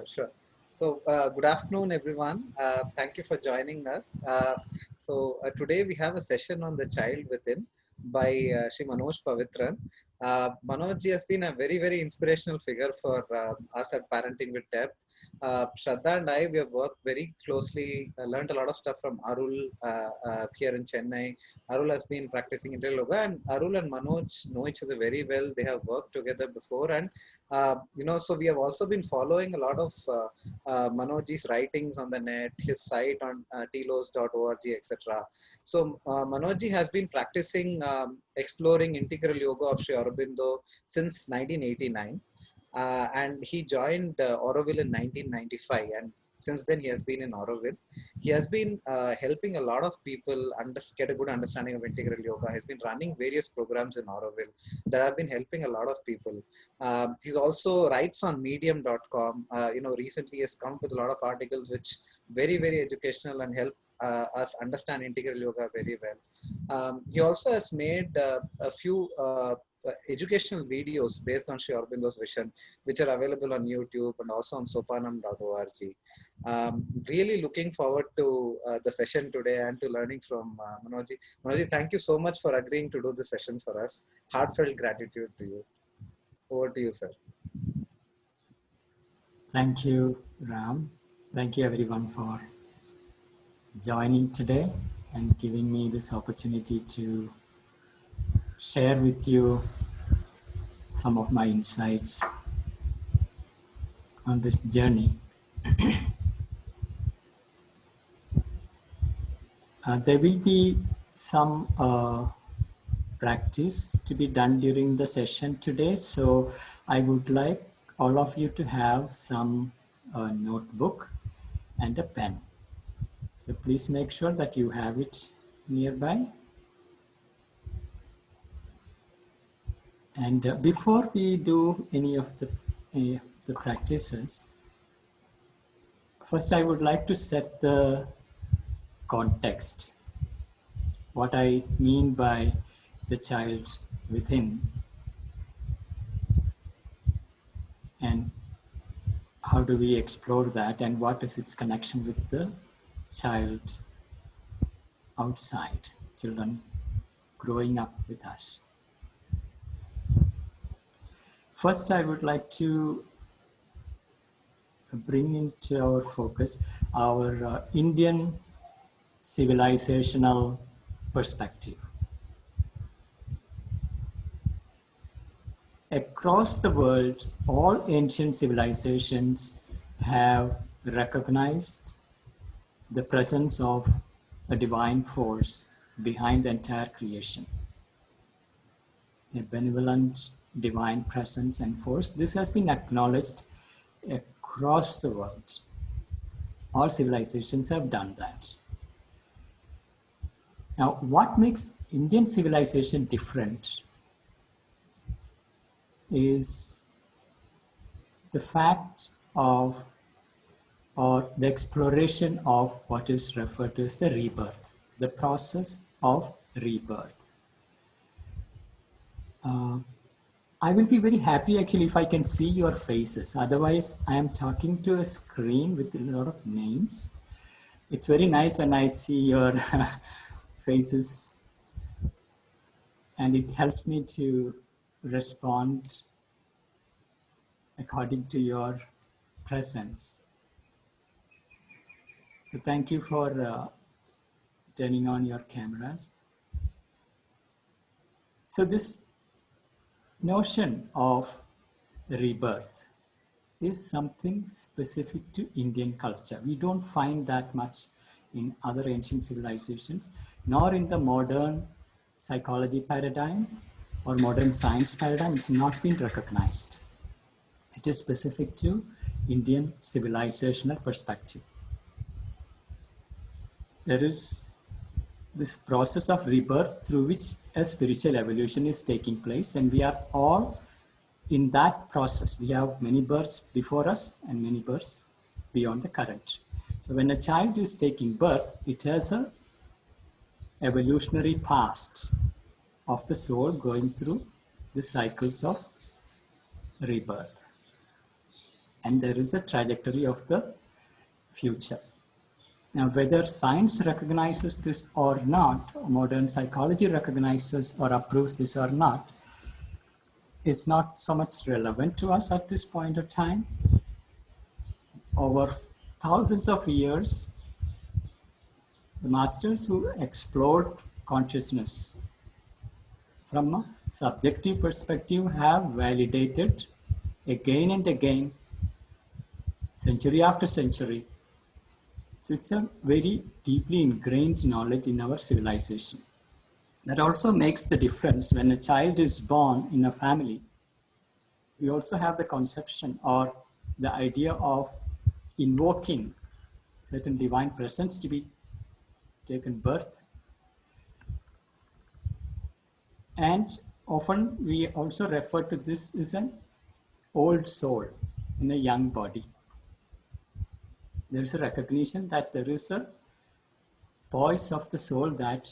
Sure. So, good afternoon, everyone. Thank you for joining us. Today we have a session on the child within by Shri Manoj Pavitran. Manoj ji has been a very, very inspirational figure for us at Parenting with Depth. Shraddha and I, we have worked very closely, learned a lot of stuff from Arul here in Chennai. Arul has been practicing integral yoga, and Arul and Manoj know each other very well. They have worked together before, and so we have also been following a lot of Manoj's writings on the net, his site on tlos.org, etc. So Manojji has been practicing exploring integral yoga of Sri Aurobindo since 1989. And he joined Auroville in 1995, and since then he has been in Auroville. He has been helping a lot of people get a good understanding of integral yoga. He's been running various programs in Auroville that have been helping a lot of people. He's also writes on medium.com. Recently he has come with a lot of articles which very, very educational and help us understand integral yoga very well. He also has made a few educational videos based on Sri Aurobindo's vision, which are available on YouTube and also on sopanam.org. Really looking forward to the session today and to learning from Manojji. Manojji, thank you so much for agreeing to do this session for us. Heartfelt gratitude to you. Over to you, sir. Thank you, Ram. Thank you everyone for joining today and giving me this opportunity to share with you some of my insights on this journey. There will be some practice to be done during the session today. So I would like all of you to have some notebook and a pen. So please make sure that you have it nearby. And before we do any of the practices, first I would like to set the context. What I mean by the child within, and how do we explore that, and what is its connection with the child outside, children growing up with us. First, I would like to bring into our focus our Indian civilizational perspective. Across the world, all ancient civilizations have recognized the presence of a divine force behind the entire creation. A benevolent divine presence and force. This has been acknowledged across the world. All civilizations have done that. Now, what makes Indian civilization different is the fact of, or the exploration of what is referred to as the rebirth, the process of rebirth. I will be very happy actually if I can see your faces. Otherwise, I am talking to a screen with a lot of names. It's very nice when I see your faces, and it helps me to respond according to your presence. So thank you for turning on your cameras. So this notion of rebirth is something specific to Indian culture. We don't find that much in other ancient civilizations, nor in the modern psychology paradigm or modern science paradigm. It's not been recognized. It is specific to Indian civilizational perspective. There is this process of rebirth through which a spiritual evolution is taking place, and we are all in that process. We have many births before us and many births beyond the current. So when a child is taking birth, it has an evolutionary past of the soul going through the cycles of rebirth. and there is a trajectory of the future. Now, whether science recognizes this or not, modern psychology recognizes or approves this or not, is not so much relevant to us at this point of time. Over thousands of years, the masters who explored consciousness from a subjective perspective have validated again and again, century after century. So it's a very deeply ingrained knowledge in our civilization. That also makes the difference when a child is born in a family. We also have the conception or the idea of invoking certain divine presence to be taken birth. And often we also refer to this as an old soul in a young body. There is a recognition that there is a voice of the soul that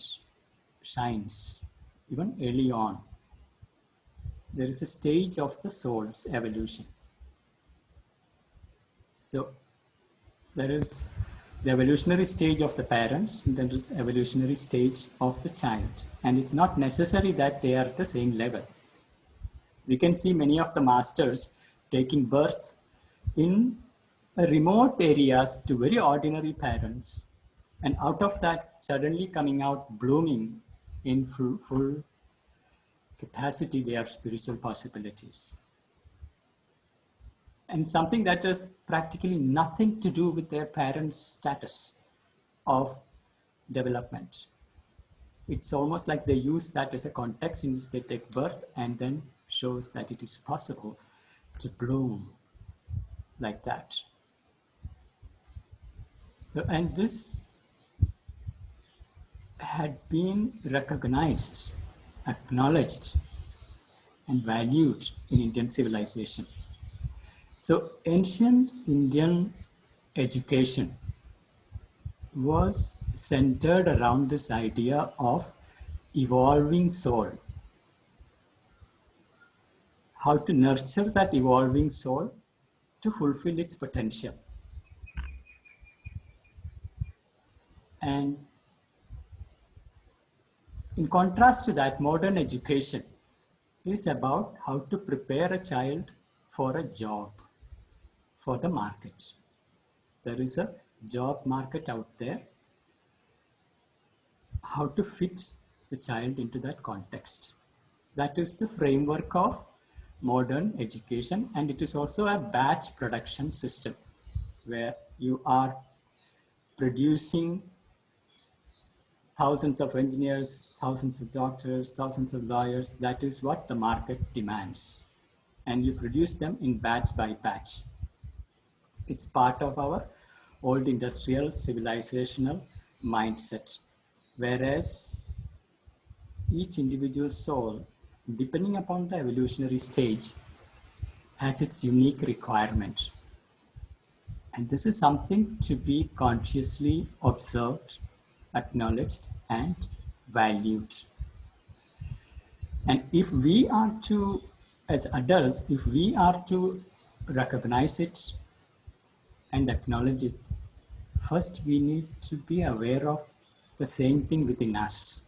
shines even early on. There is a stage of the soul's evolution. So there is the evolutionary stage of the parents, and there is evolutionary stage of the child. And it's not necessary that they are at the same level. We can see many of the masters taking birth in remote areas to very ordinary parents, and out of that suddenly coming out blooming in full capacity their spiritual possibilities. And something that has practically nothing to do with their parents' status of development. It's almost like they use that as a context in which they take birth and then shows that it is possible to bloom like that. So, and this had been recognized, acknowledged, and valued in Indian civilization. So ancient Indian education was centered around this idea of evolving soul. How to nurture that evolving soul to fulfill its potential. And in contrast to that, modern education is about how to prepare a child for a job, for the market. There is a job market out there. How to fit the child into that context. That is the framework of modern education, and it is also a batch production system where you are producing thousands of engineers, thousands of doctors, thousands of lawyers. That is what the market demands. And you produce them in batch by batch. It's part of our old industrial civilizational mindset. Whereas each individual soul, depending upon the evolutionary stage, has its unique requirement. And this is something to be consciously observed, acknowledged, and valued. And if we are to, as adults, if we are to recognize it and acknowledge it, first we need to be aware of the same thing within us.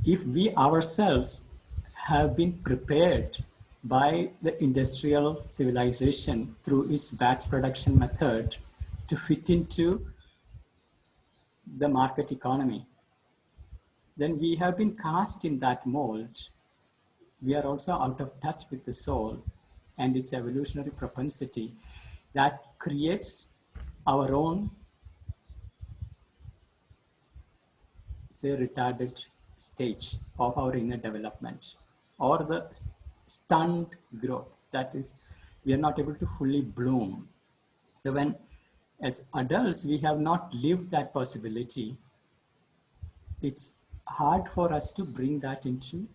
If we ourselves have been prepared by the industrial civilization through its batch production method to fit into the market economy, then we have been cast in that mold. We are also out of touch with the soul and its evolutionary propensity that creates our own, say, retarded stage of our inner development, or the stunned growth. That is, we are not able to fully bloom. So when, as adults, we have not lived that possibility, it's hard for us to bring that into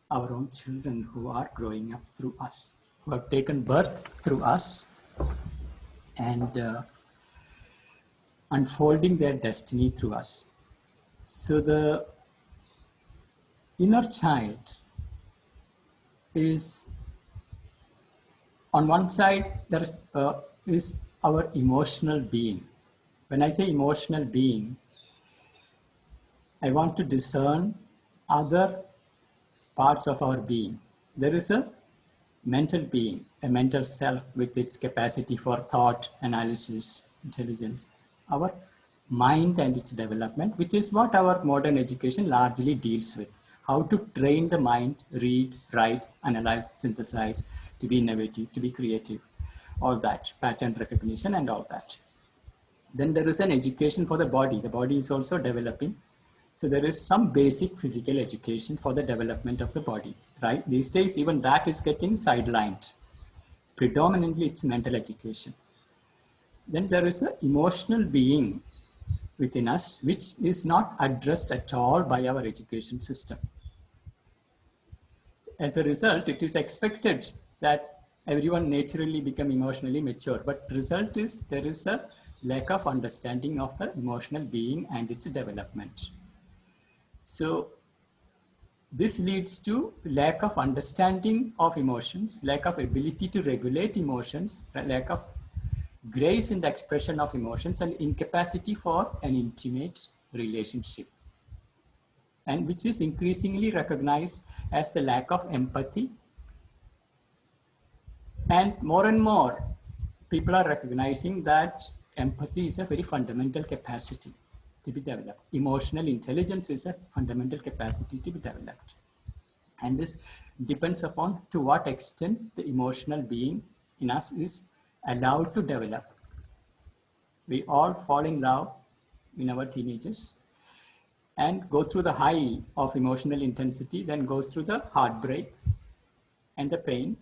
our own children who are growing up through us, who have taken birth through us and unfolding their destiny through us. So the inner child is On one side, there is our emotional being. When I say emotional being, I want to discern other parts of our being. There is a mental being, a mental self with its capacity for thought, analysis, intelligence. Our mind and its development, which is what our modern education largely deals with. How to train the mind, read, write, analyze, synthesize, to be innovative, to be creative, all that, pattern recognition and all that. Then there is an education for the body. The body is also developing. So there is some basic physical education for the development of the body, right? These days, even that is getting sidelined. Predominantly, it's mental education. Then there is an emotional being within us, which is not addressed at all by our education system. As a result, it is expected that everyone naturally become emotionally mature. But result is there is a lack of understanding of the emotional being and its development. So this leads to lack of understanding of emotions, lack of ability to regulate emotions, lack of grace in the expression of emotions, and incapacity for an intimate relationship. And which is increasingly recognized as the lack of empathy. And more, people are recognizing that empathy is a very fundamental capacity to be developed. Emotional intelligence is a fundamental capacity to be developed. And this depends upon to what extent the emotional being in us is allowed to develop. We all fall in love in our teenagers and go through the high of emotional intensity, then goes through the heartbreak and the pain.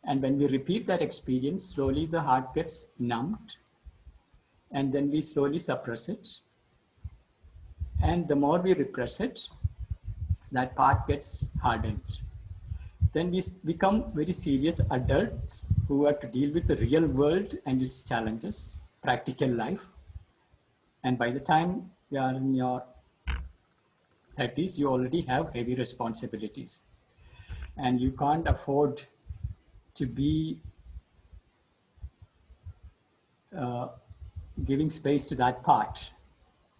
And when we repeat that experience, slowly the heart gets numbed and then we slowly suppress it. And the more we repress it, that part gets hardened. Then we become very serious adults who have to deal with the real world and its challenges, practical life. And by the time you are in your 30s, you already have heavy responsibilities. And you can't afford to be giving space to that part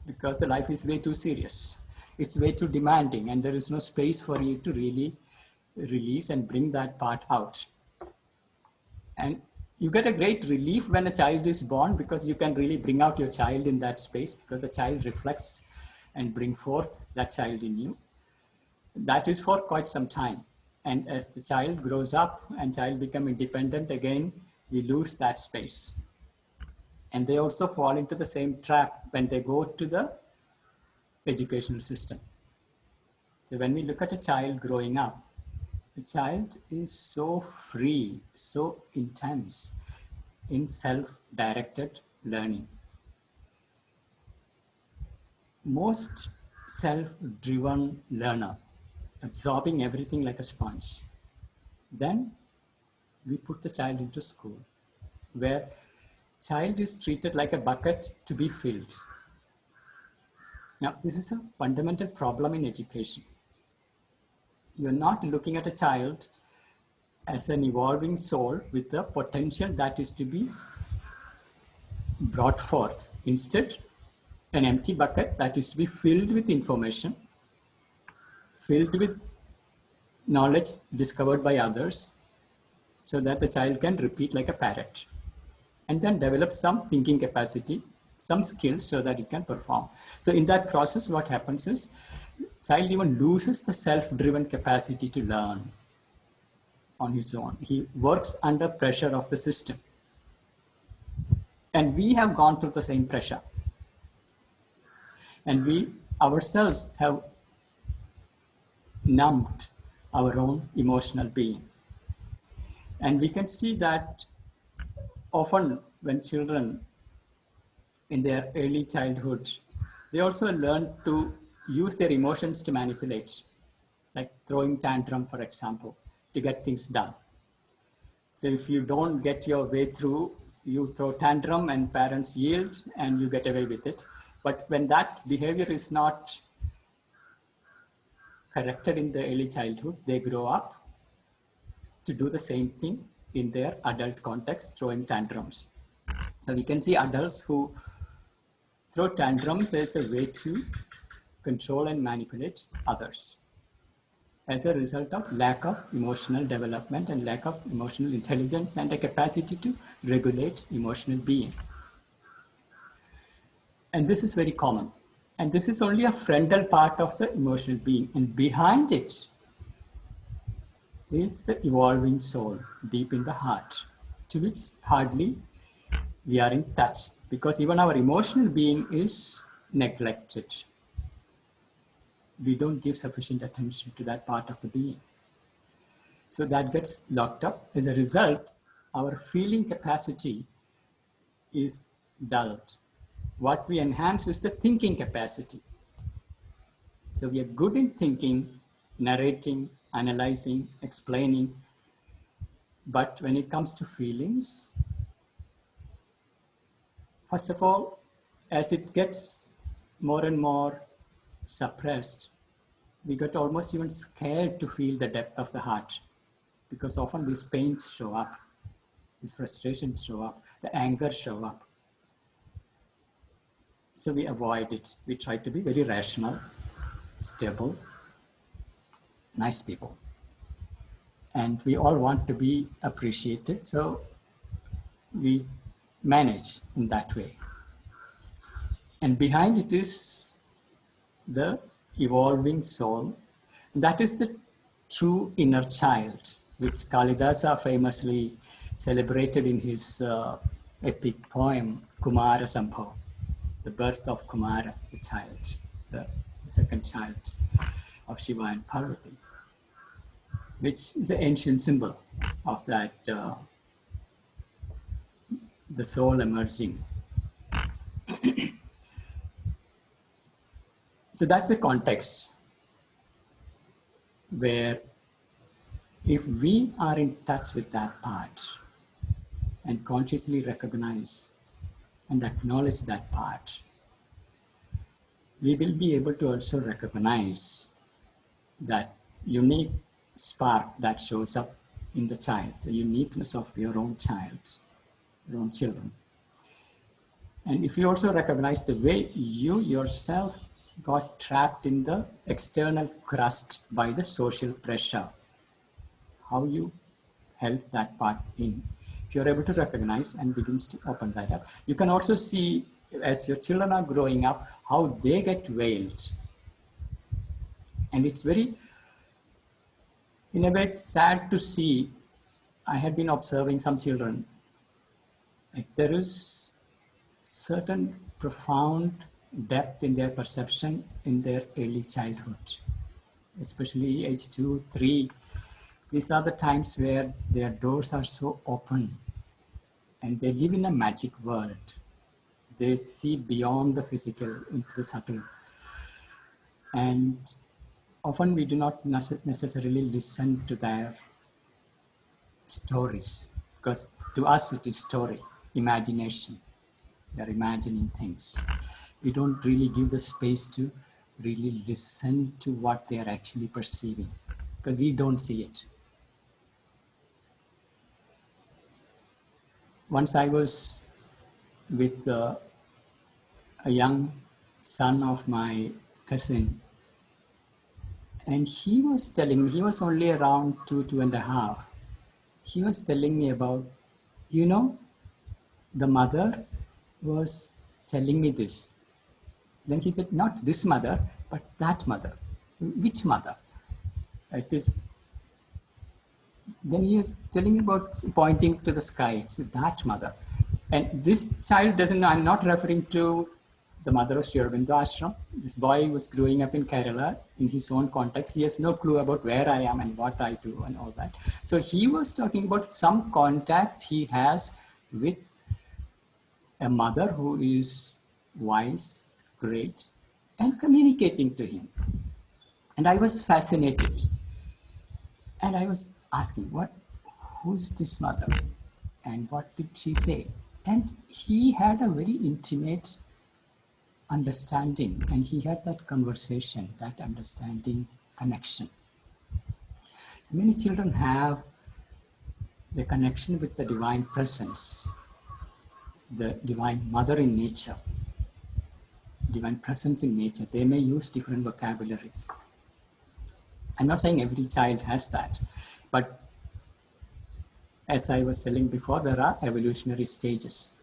because the life is way too serious. It's way too demanding, and there is no space for you to really release and bring that part out. And you get a great relief when a child is born because you can really bring out your child in that space because the child reflects and bring forth that child in you. That is for quite some time. And as the child grows up and child become independent again, we lose that space. And they also fall into the same trap when they go to the educational system. So when we look at a child growing up, the child is so free, so intense in self-directed learning. Most self-driven learner, absorbing everything like a sponge. Then we put the child into school, where child is treated like a bucket to be filled. Now, this is a fundamental problem in education. You're not looking at a child as an evolving soul with the potential that is to be brought forth. Instead, an empty bucket that is to be filled with information, filled with knowledge discovered by others, so that the child can repeat like a parrot and then develop some thinking capacity, some skills so that it can perform. So in that process, what happens is child even loses the self-driven capacity to learn on his own. He works under pressure of the system. And we have gone through the same pressure. And we ourselves have numbed our own emotional being. And we can see that often when children in their early childhood, they also learn to use their emotions to manipulate, like throwing tantrum, for example, to get things done. So if you don't get your way through, you throw tantrum and parents yield and you get away with it. But when that behavior is not corrected in the early childhood, they grow up to do the same thing in their adult context, throwing tantrums. So we can see adults who throw tantrums as a way to control and manipulate others as a result of lack of emotional development and lack of emotional intelligence and a capacity to regulate emotional being. And this is very common. And this is only a frontal part of the emotional being. And behind it is the evolving soul deep in the heart, to which hardly we are in touch, because even our emotional being is neglected. We don't give sufficient attention to that part of the being. So that gets locked up. As a result, our feeling capacity is dulled. What we enhance is the thinking capacity. So we are good in thinking, narrating, analyzing, explaining. But when it comes to feelings, first of all, as it gets more and more suppressed, we get almost even scared to feel the depth of the heart, because often these pains show up, these frustrations show up, the anger show up. So we avoid it. We try to be very rational, stable, nice people. And we all want to be appreciated, so we manage in that way. And behind it is the evolving soul. That is the true inner child, which Kalidasa famously celebrated in his epic poem, Kumara Sambhav, the birth of Kumara, the child, the second child of Shiva and Parvati, which is an ancient symbol of that, the soul emerging. So that's a context where if we are in touch with that part and consciously recognize and acknowledge that part, we will be able to also recognize that unique spark that shows up in the child, the uniqueness of your own child, your own children. And if you also recognize the way you yourself got trapped in the external crust by the social pressure, how you held that part in. If you're able to recognize and begins to open that up, you can also see as your children are growing up, how they get veiled. And it's very, in a way, it's sad to see. I had been observing some children. Like there is certain profound depth in their perception in their early childhood, especially age 2, 3. These are the times where their doors are so open and they live in a magic world. They see beyond the physical into the subtle. And often we do not necessarily listen to their stories, because to us it is story, imagination. They are imagining things. We don't really give the space to really listen to what they are actually perceiving, because we don't see it. Once I was with a young son of my cousin, and he was telling me, he was only around 2.5. He was telling me about, you know, the mother was telling me this. Then he said, not this mother, but that mother. Which mother? It is. Then he is telling me about pointing to the sky. It's that mother. And this child doesn't know, I'm not referring to the mother of Sri Aurobindo Ashram. This boy was growing up in Kerala in his own context. He has no clue about where I am and what I do and all that. So he was talking about some contact he has with a mother who is wise, great, and communicating to him. And I was fascinated. And I was asking, who's this mother? And what did she say? And he had a very intimate understanding, and he had that conversation, that understanding connection. So many children have the connection with the divine presence, the divine mother in nature, divine presence in nature. They may use different vocabulary. I'm not saying every child has that, but as I was telling before, there are evolutionary stages.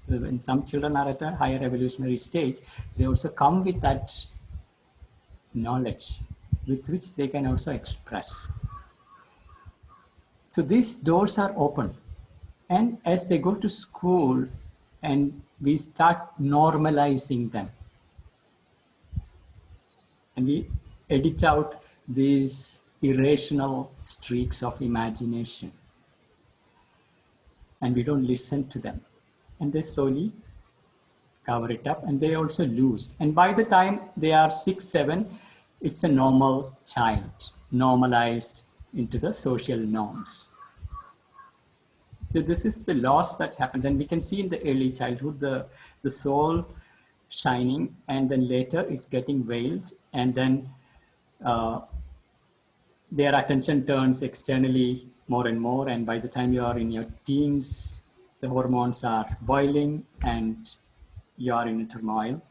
So when some children are at a higher evolutionary stage, they also come with that knowledge with which they can also express. So these doors are open. And as they go to school and we start normalizing them, and we edit out these irrational streaks of imagination, and we don't listen to them, and they slowly cover it up, and they also lose. And by the time they are 6, 7, it's a normal child, normalized into the social norms. So this is the loss that happens, and we can see in the early childhood the soul shining, and then later it's getting veiled, and then uh, their attention turns externally more and more, and by the time you are in your teens, the hormones are boiling and you are in a turmoil.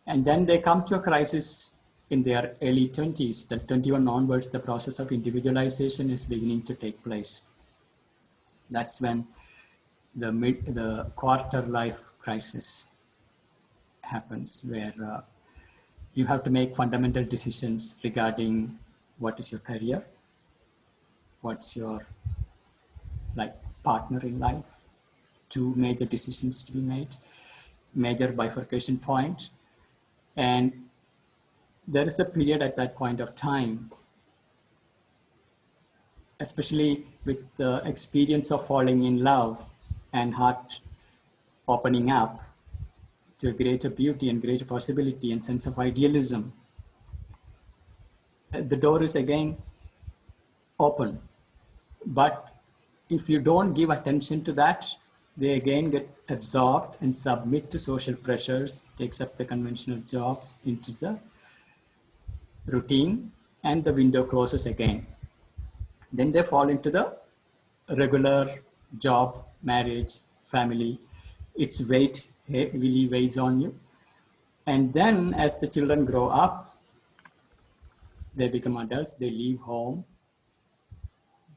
And then they come to a crisis in their early 20s. The 21 onwards, the process of individualization is beginning to take place. That's when the quarter life crisis happens, where you have to make fundamental decisions regarding what is your career, what's your like partner in life, two major decisions to be made, major bifurcation point. And there is a period at that point of time, especially with the experience of falling in love and heart opening up to a greater beauty and greater possibility and sense of idealism, the door is again open. But if you don't give attention to that, they again get absorbed and submit to social pressures, takes up the conventional jobs into the routine, and the window closes again. Then they fall into the regular job, marriage, family. Its weight heavily weighs on you. And then as the children grow up, they become adults, they leave home.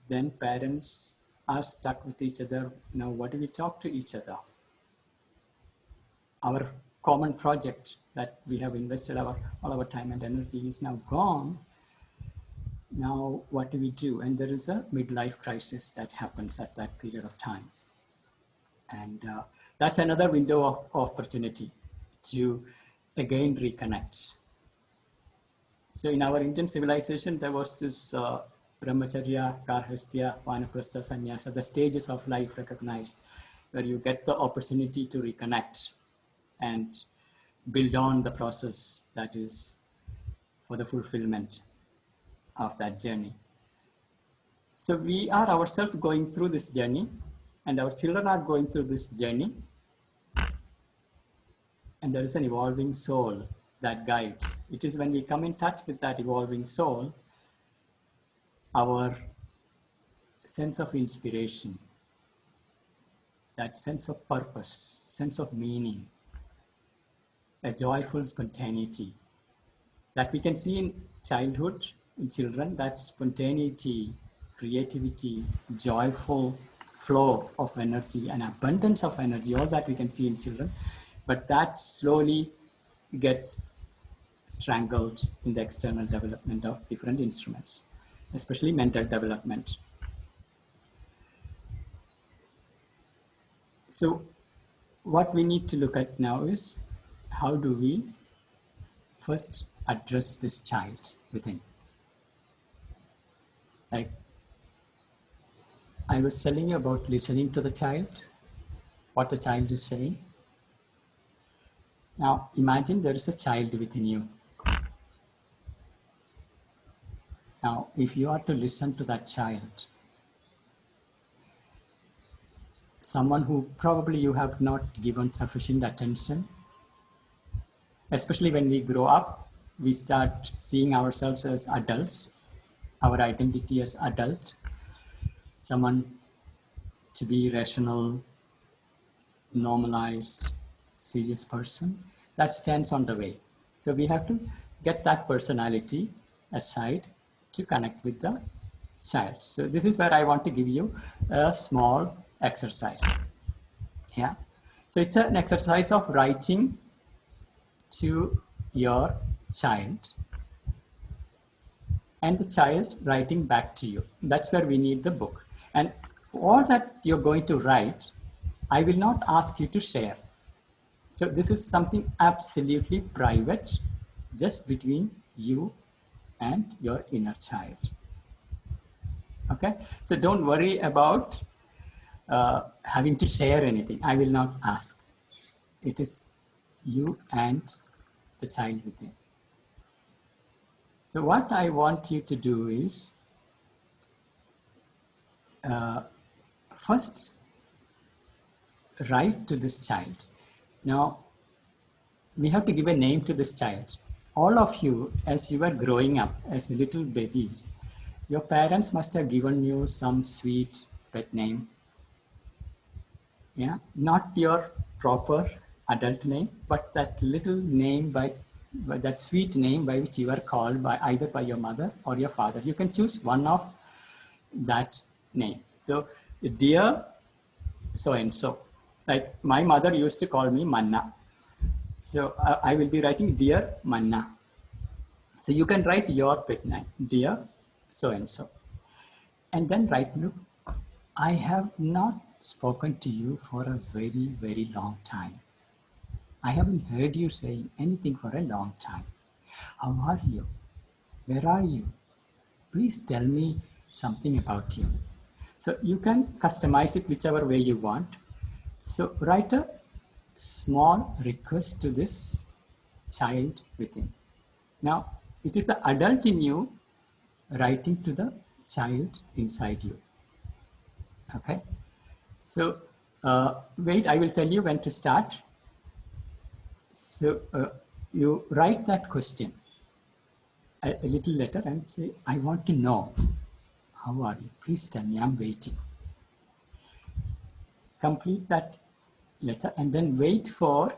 Then parents are stuck with each other. Now, what do we talk to each other? Our common project that we have invested all our time and energy is now gone. Now, what do we do? And there is a midlife crisis that happens at that period of time. And that's another window of opportunity to again reconnect. So in our Indian civilization, there was this brahmacharya, garhastya, vanaprastha, sannyasa, the stages of life recognized, where you get the opportunity to reconnect and build on the process that is for the fulfillment of that journey. So we are ourselves going through this journey, and our children are going through this journey, and there is an evolving soul that guides. It is when we come in touch with that evolving soul, our sense of inspiration, that sense of purpose, sense of meaning, a joyful spontaneity that we can see in childhood, in children, that spontaneity, creativity, joyful flow of energy, and abundance of energy, all that we can see in children, but that slowly gets strangled in the external development of different instruments, especially mental development. So what we need to look at now is how do we first address this child within. Like I was telling you about listening to the child, what the child is saying. Now imagine there is a child within you. Now, if you are to listen to that child, someone who probably you have not given sufficient attention, especially when we grow up, we start seeing ourselves as adults, our identity as adult. someone to be rational, normalized, serious person, that stands on the way. So we have to get that personality aside to connect with the child. So this is where I want to give you a small exercise. Yeah. So it's an exercise of writing to your child and the child writing back to you. That's where we need the book. And all that you're going to write, I will not ask you to share. So this is something absolutely private, just between you and your inner child. Okay? So don't worry about having to share anything. I will not ask. It is you and the child within. So what I want you to do is, first write to this child. Now, we have to give a name to this child. All of you, as you were growing up as little babies, your parents must have given you some sweet pet name. Yeah, not your proper adult name, but that little name by that sweet name by which you are called by either by your mother or your father. You can choose one of that name. So, dear so and so. Like my mother used to call me Manna. So I will be writing dear Manna. So you can write your pet name, dear so and so. And then write, look, I have not spoken to you for a very, very long time. I haven't heard you say anything for a long time. How are you? Where are you? Please tell me something about you. So you can customize it whichever way you want. So write a small request to this child within. Now, it is the adult in you writing to the child inside you. Okay? So, wait, I will tell you when to start. So, you write that question, a little letter, and say, I want to know. How are you? Please tell me, I'm waiting. Complete that letter and then wait for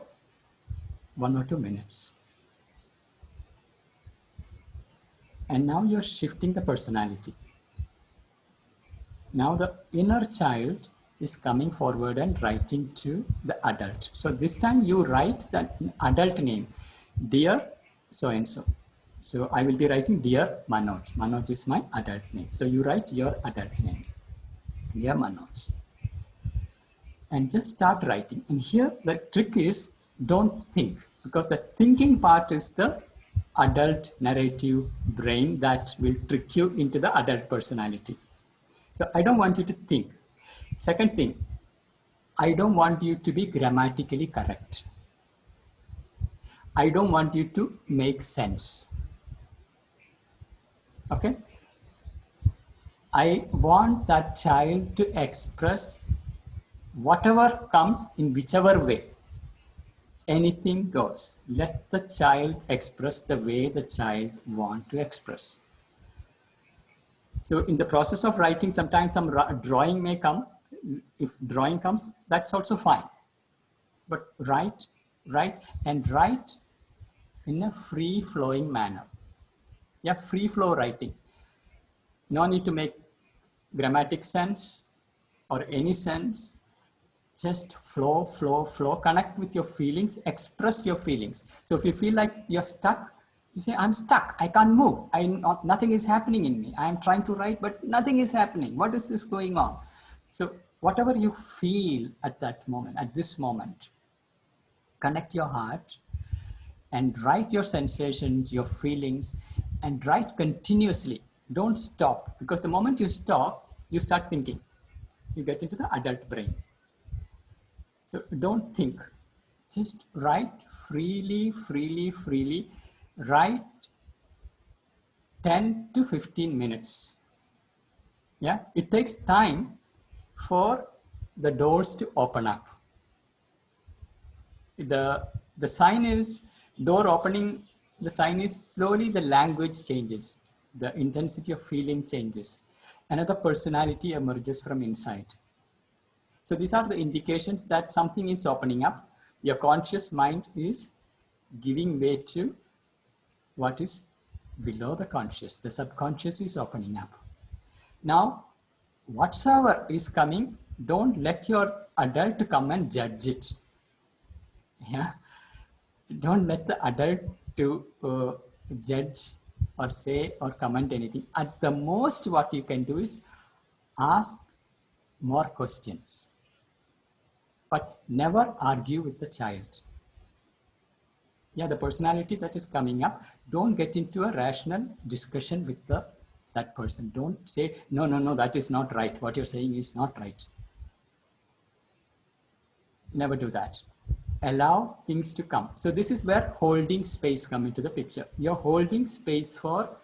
1 or 2 minutes. And now you're shifting the personality. Now the inner child is coming forward and writing to the adult. So this time you write the adult name, dear so-and-so. So I will be writing dear Manoj. Manoj is my adult name. So you write your adult name, dear Manoj. And just start writing. And here the trick is don't think, because the thinking part is the adult narrative brain that will trick you into the adult personality. So I don't want you to think. Second thing, I don't want you to be grammatically correct. I don't want you to make sense. Okay? I want that child to express whatever comes in whichever way. Anything goes. Let the child express the way the child wants to express. So in the process of writing, sometimes some drawing may come. If drawing comes, that's also fine. But write in a free-flowing manner. Yeah, free-flow writing. No need to make grammatic sense or any sense. Just flow, flow, flow. Connect with your feelings. Express your feelings. So if you feel like you're stuck, you say, I'm stuck. I can't move. Nothing is happening in me. I'm trying to write, but nothing is happening. What is this going on? So whatever you feel at that moment, at this moment, connect your heart and write your sensations, your feelings, and write continuously. Don't stop, because the moment you stop, you start thinking. You get into the adult brain. So don't think. Just write freely, freely, freely. Write 10 to 15 minutes. Yeah, it takes time for the doors to open up. The sign is door opening. The sign is slowly the language changes. The intensity of feeling changes. another personality emerges from inside. So these are the indications that something is opening up. Your conscious mind is giving way to what is below the conscious. The subconscious is opening up. Now, whatsoever is coming, don't let your adult come and judge it. Yeah, don't let the adult to judge or say or comment anything. At the most, what you can do is ask more questions, but never argue with the child. Yeah, the personality that is coming up, don't get into a rational discussion with that person. Don't say, no, no, no, that is not right. What you're saying is not right. Never do that. Allow things to come. So this is where holding space come into the picture. You're holding space for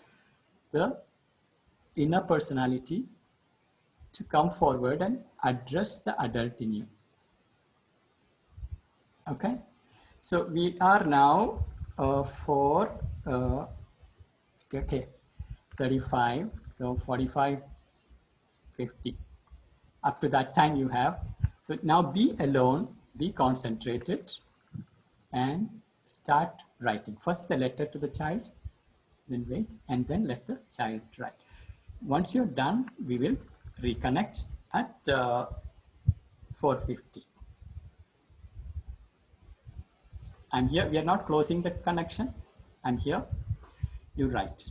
the inner personality to come forward and address the adult in you. Okay? So we are now for, okay, 35, so 45, 50. Up to that time you have. So now be alone, be concentrated, and start writing. First the letter to the child, then wait, and then let the child write. Once you're done, we will reconnect at 4:50. I'm here. We are not closing the connection. I'm here. You write.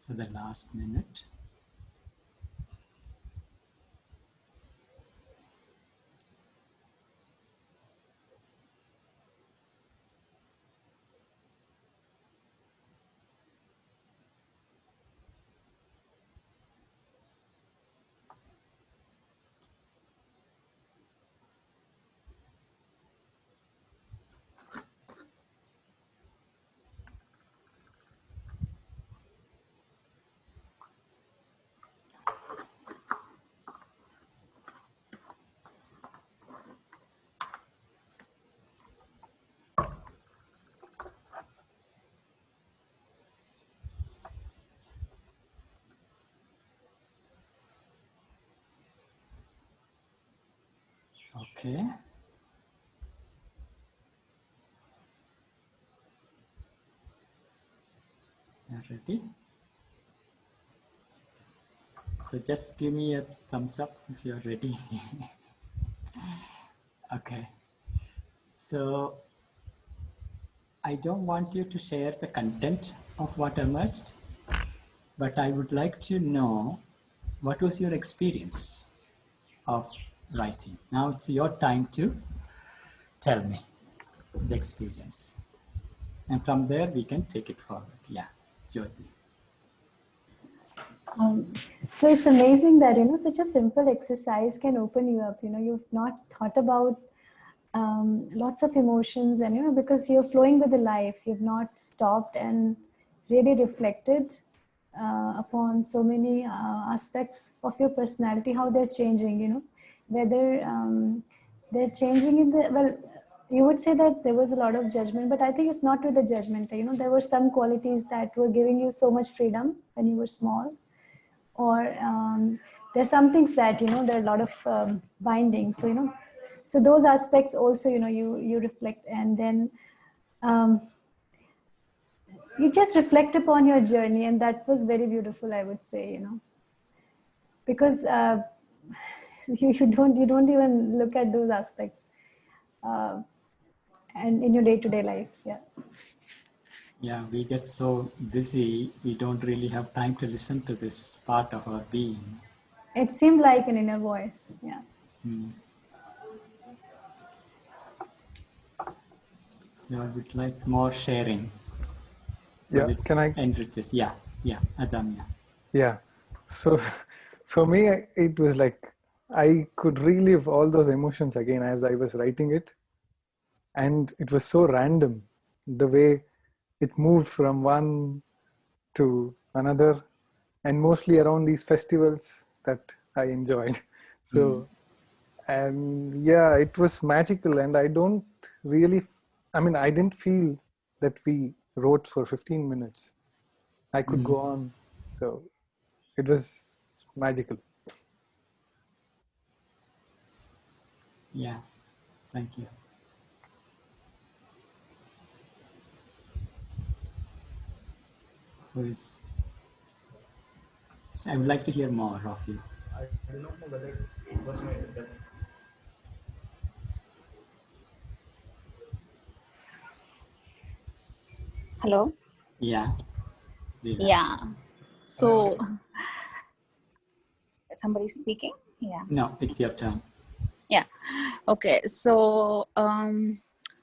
for the last minute. Okay. You're ready? So just give me a thumbs up if you're ready. Okay. So I don't want you to share the content of what emerged, but I would like to know what was your experience of writing. Now it's your time to tell me the experience. And from there we can take it forward. Yeah, Jyoti. So it's amazing that, such a simple exercise can open you up. You've not thought about lots of emotions, and, because you're flowing with the life, you've not stopped and really reflected upon so many aspects of your personality, how they're changing, whether they're changing in the, well, you would say that there was a lot of judgment, but I think it's not with the judgment. There were some qualities that were giving you so much freedom when you were small, or there's some things that there are a lot of binding, so those aspects also you reflect, and then you just reflect upon your journey, and that was very beautiful, I would say, because you don't even look at those aspects uh, and in your day-to-day life. Yeah, we get so busy, we don't really have time to listen to this part of our being. It seemed like an inner voice. So I would like more sharing. Yeah, It can I? enriches. Yeah, Adam, yeah. Yeah. So for me, it was like I could relive all those emotions again as I was writing it. And it was so random the way it moved from one to another, and mostly around these festivals that I enjoyed. So, and yeah, it was magical. And I don't really, I mean, I didn't feel that we wrote for 15 minutes. I could go on. So it was magical. Yeah, thank you. Who is? I would like to hear more of you. I do not know whether it was my Hello. Yeah, Leela. Yeah. So somebody speaking. Yeah. No, it's your turn. Yeah. Okay. So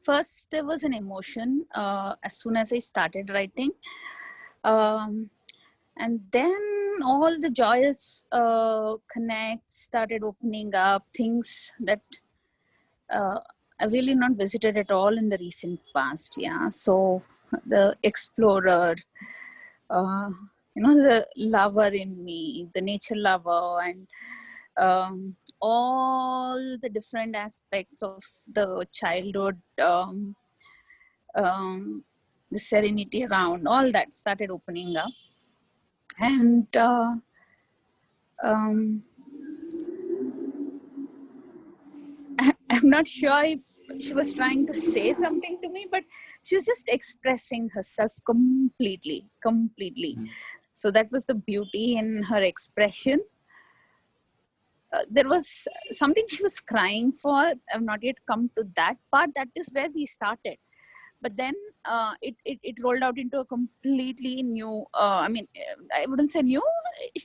first there was an emotion as soon as I started writing, and then all the joyous connects started opening up, things that I've really not visited at all in the recent past. Yeah. So the explorer, the lover in me, the nature lover, and all the different aspects of the childhood, the serenity around, all that started opening up. And I'm not sure if she was trying to say something to me, but she was just expressing herself completely. So that was the beauty in her expression. There was something she was crying for. I've not yet come to that part. That is where we started. but then it rolled out into a completely new, I wouldn't say new.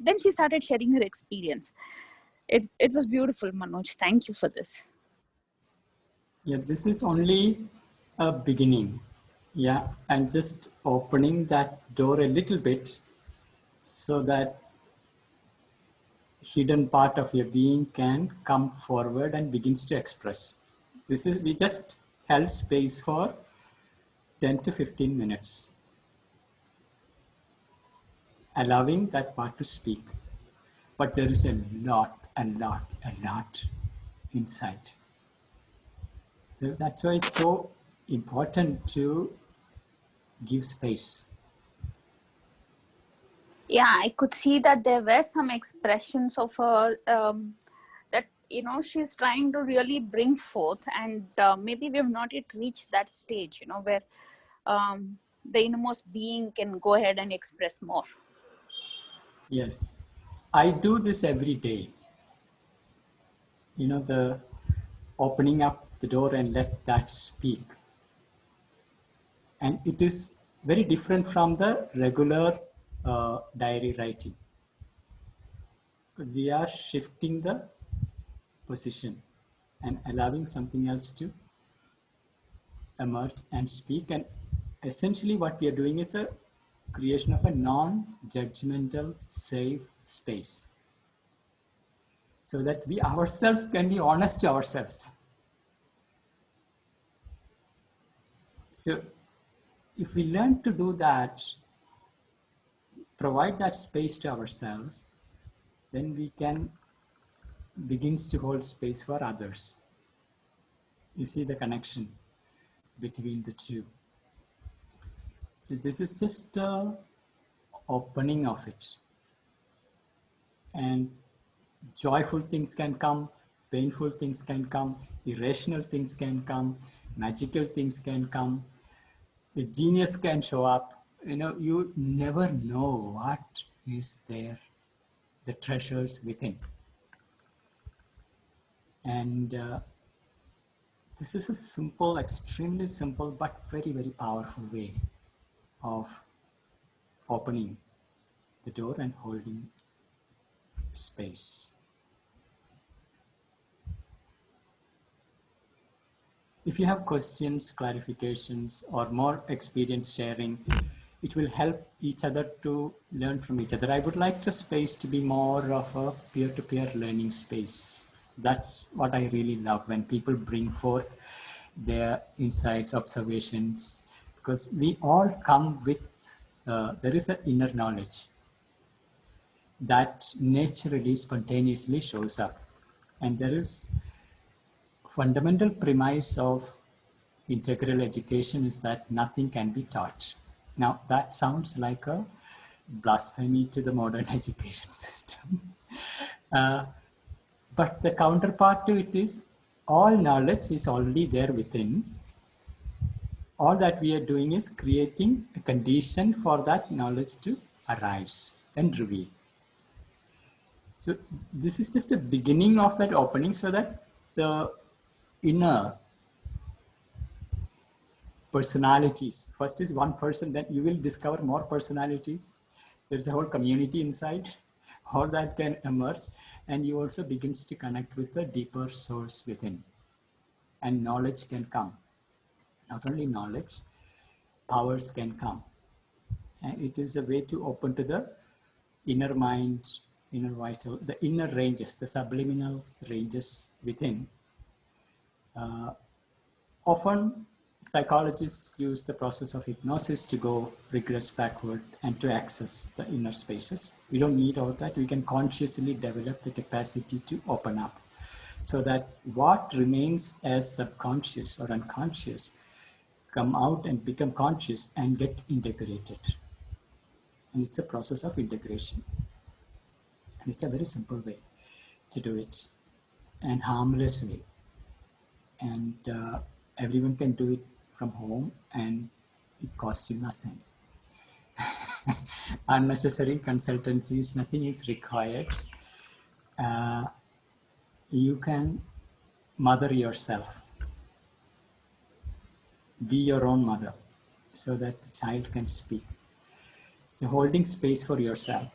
Then she started sharing her experience. It was beautiful, Manoj. Thank you for this. Yeah, this is only a beginning. Yeah, and just opening that door a little bit so that hidden part of your being can come forward and begins to express. We just held space for 10 to 15 minutes, allowing that part to speak. But there is a lot inside. That's why it's so important to give space. Yeah, I could see that there were some expressions of her that she's trying to really bring forth, and maybe we have not yet reached that stage, where the innermost being can go ahead and express more. Yes, I do this every day. The opening up the door and let that speak. And it is very different from the regular diary writing, because we are shifting the position and allowing something else to emerge and speak. And essentially what we are doing is a creation of a non-judgmental, safe space, so that we ourselves can be honest to ourselves. So if we learn to do that, provide that space to ourselves, then we can begins to hold space for others. You see the connection between the two. So this is just a opening of it. And joyful things can come, painful things can come, irrational things can come, magical things can come, the genius can show up. You never know what is there, the treasures within. And this is a simple, extremely simple, but very, very powerful way of opening the door and holding space. If you have questions, clarifications, or more experience sharing, it will help each other to learn from each other. I would like the space to be more of a peer-to-peer learning space. That's what I really love, when people bring forth their insights, observations, because we all come with, there is an inner knowledge that naturally, spontaneously shows up. And there is fundamental premise of integral education is that nothing can be taught. Now, that sounds like a blasphemy to the modern education system. But the counterpart to it is all knowledge is already there within. All that we are doing is creating a condition for that knowledge to arise and reveal. So this is just a beginning of that opening, so that the inner personalities, first is one person, then you will discover more personalities. There's a whole community inside, all that can emerge, and you also begins to connect with the deeper source within, and knowledge can come. Not only knowledge, powers can come, and it is a way to open to the inner mind, inner vital, the inner ranges, the subliminal ranges within. Often psychologists use the process of hypnosis to go regress backward and to access the inner spaces. We don't need all that. We can consciously develop the capacity to open up, so that what remains as subconscious or unconscious come out and become conscious and get integrated. And it's a process of integration. And it's a very simple way to do it, and harmless way. And everyone can do it from home, and it costs you nothing. Unnecessary consultancies, nothing is required. You can mother yourself. be your own mother so that the child can speak. So holding space for yourself.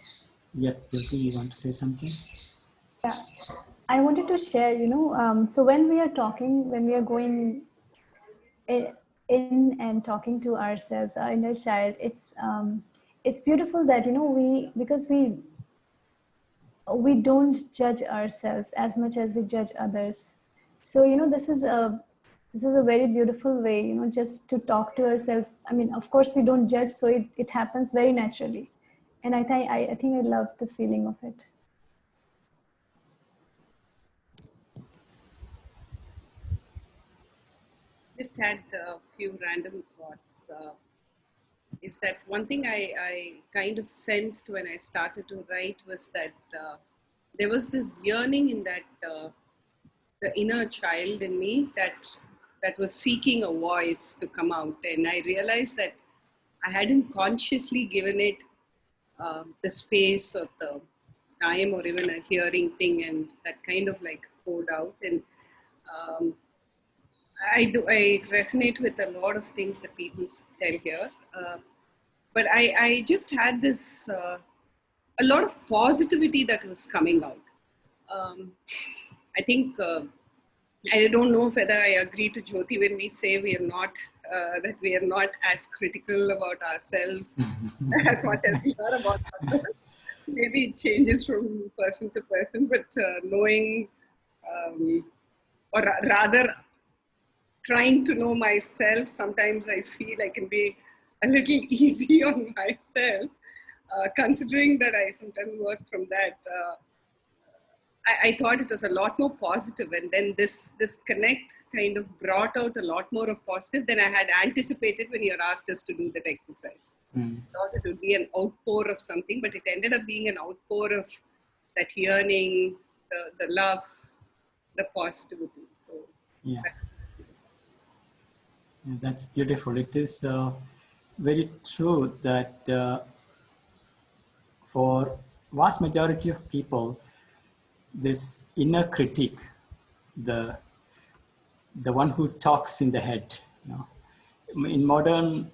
Yes, Jyoti, you want to say something? Yeah, I wanted to share, so when we are talking, when we are going in and talking to ourselves, our inner child, it's beautiful that, because we don't judge ourselves as much as we judge others. So, this is a very beautiful way, just to talk to ourselves. I mean, of course, we don't judge, so it happens very naturally. And I think I love the feeling of it. Just had a few random thoughts. Is that one thing I kind of sensed when I started to write was that there was this yearning in that the inner child in me that was seeking a voice to come out, and I realized that I hadn't consciously given it the space or the time or even a hearing thing, and that kind of like poured out. And um, I resonate with a lot of things that people tell here, but I just had this a lot of positivity that was coming out. Um, I think I don't know whether I agree to Jyoti when we say we are not that we are not as critical about ourselves as much as we are about others. Maybe it changes from person to person, but knowing or rather trying to know myself, sometimes I feel I can be a little easy on myself, considering that I sometimes work from that. I thought it was a lot more positive, and then this connect kind of brought out a lot more of positive than I had anticipated when you asked us to do that exercise. Mm. I thought it would be an outpour of something, but it ended up being an outpour of that yearning, the love, the positivity. So Yeah. Yeah, that's beautiful. It is very true that for vast majority of people, this inner critic, the one who talks in the head, in modern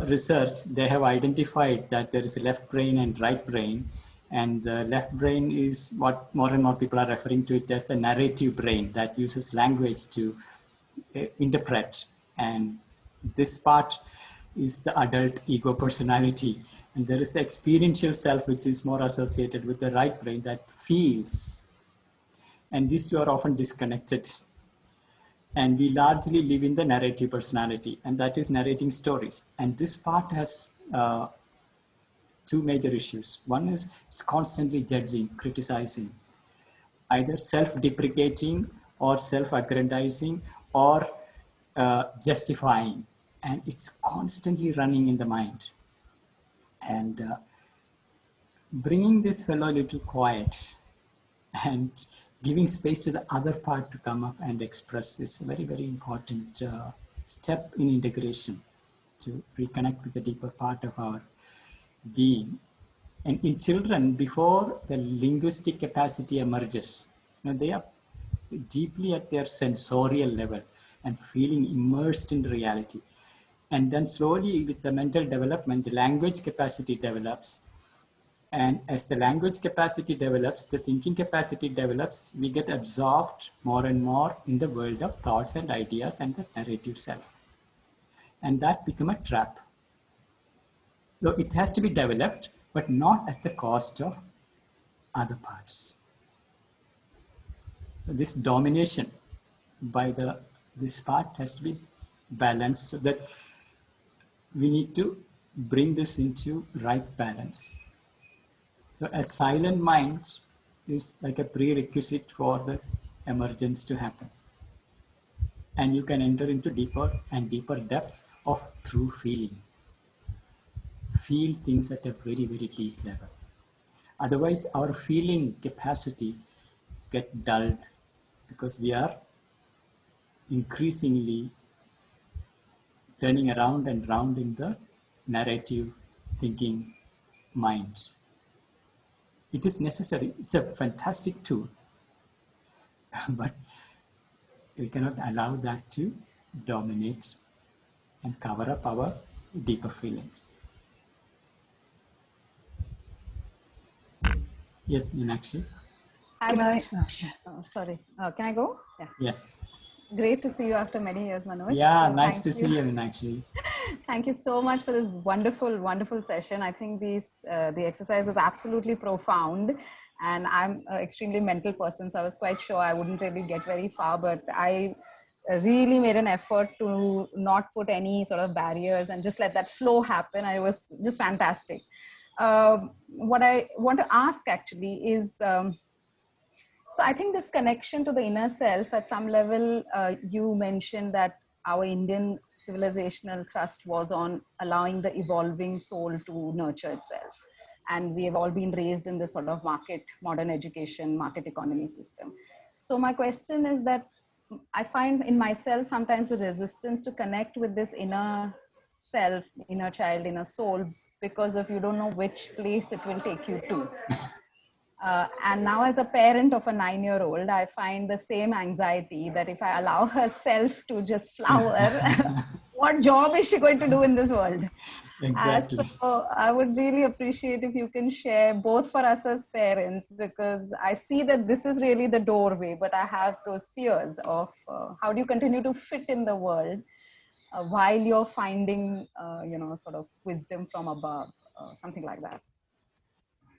research, they have identified that there is a left brain and right brain, and the left brain is what more and more people are referring to it as the narrative brain that uses language to interpret. And this part is the adult ego personality. And there is the experiential self, which is more associated with the right brain that feels. And these two are often disconnected. And we largely live in the narrative personality, and that is narrating stories. And this part has two major issues. One is it's constantly judging, criticizing, either self-deprecating or self-aggrandizing or justifying, and it's constantly running in the mind. And bringing this fellow a little quiet and giving space to the other part to come up and express is a very, very important step in integration to reconnect with the deeper part of our being. And in children, before the linguistic capacity emerges, they are deeply at their sensorial level and feeling immersed in reality. And then slowly with the mental development, the language capacity develops. And as the language capacity develops, the thinking capacity develops, we get absorbed more and more in the world of thoughts and ideas and the narrative self. And that become a trap. So it has to be developed, but not at the cost of other parts. So this domination by this part has to be balanced, so that we need to bring this into right balance. So a silent mind is like a prerequisite for this emergence to happen. And you can enter into deeper and deeper depths of true feeling. Feel things at a very, very deep level. Otherwise, our feeling capacity get dulled because we are increasingly turning around and round in the narrative thinking mind. It is necessary. It's a fantastic tool, but we cannot allow that to dominate and cover up our deeper feelings. Yes, Meenakshi? Hi, Manoj. Sorry. Can I go? Yeah. Yes. Great to see you after many years, Manoj. Yeah, So nice thank to see you. you, Meenakshi. Thank you so much for this wonderful, wonderful session. I think the exercise was absolutely profound. And I'm an extremely mental person, so I was quite sure I wouldn't really get very far. But I really made an effort to not put any sort of barriers and just let that flow happen. And it was just fantastic. What I want to ask actually is, so I think this connection to the inner self, at some level, you mentioned that our Indian civilizational thrust was on allowing the evolving soul to nurture itself. And we have all been raised in this sort of modern education, market economy system. So my question is that I find in myself sometimes the resistance to connect with this inner self, inner child, inner soul, because of you don't know which place it will take you to. And now, as a parent of a 9-year-old, I find the same anxiety that if I allow herself to just flower, what job is she going to do in this world? Exactly. So I would really appreciate if you can share both for us as parents, because I see that this is really the doorway, but I have those fears of how do you continue to fit in the world while you're finding, sort of wisdom from above, something like that.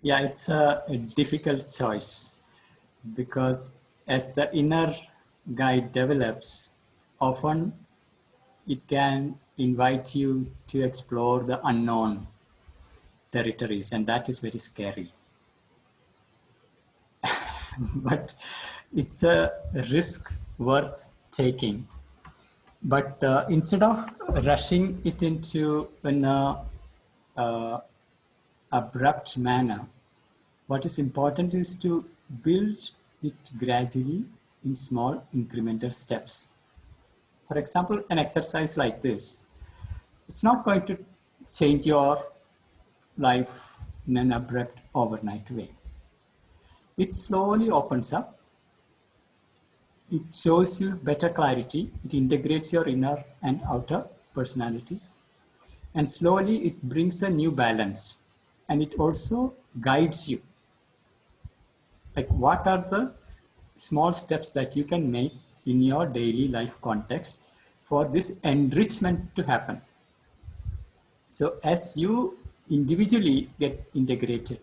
Yeah, it's a difficult choice because as the inner guide develops, often it can invite you to explore the unknown territories, and that is very scary. But it's a risk worth taking. But instead of rushing it into an abrupt manner, what is important is to build it gradually in small incremental steps. For example, an exercise like this, it's not going to change your life in an abrupt overnight way. It slowly opens up. It shows you better clarity. It integrates your inner and outer personalities. And slowly it brings a new balance. And it also guides you. Like, what are the small steps that you can make in your daily life context for this enrichment to happen? So as you individually get integrated,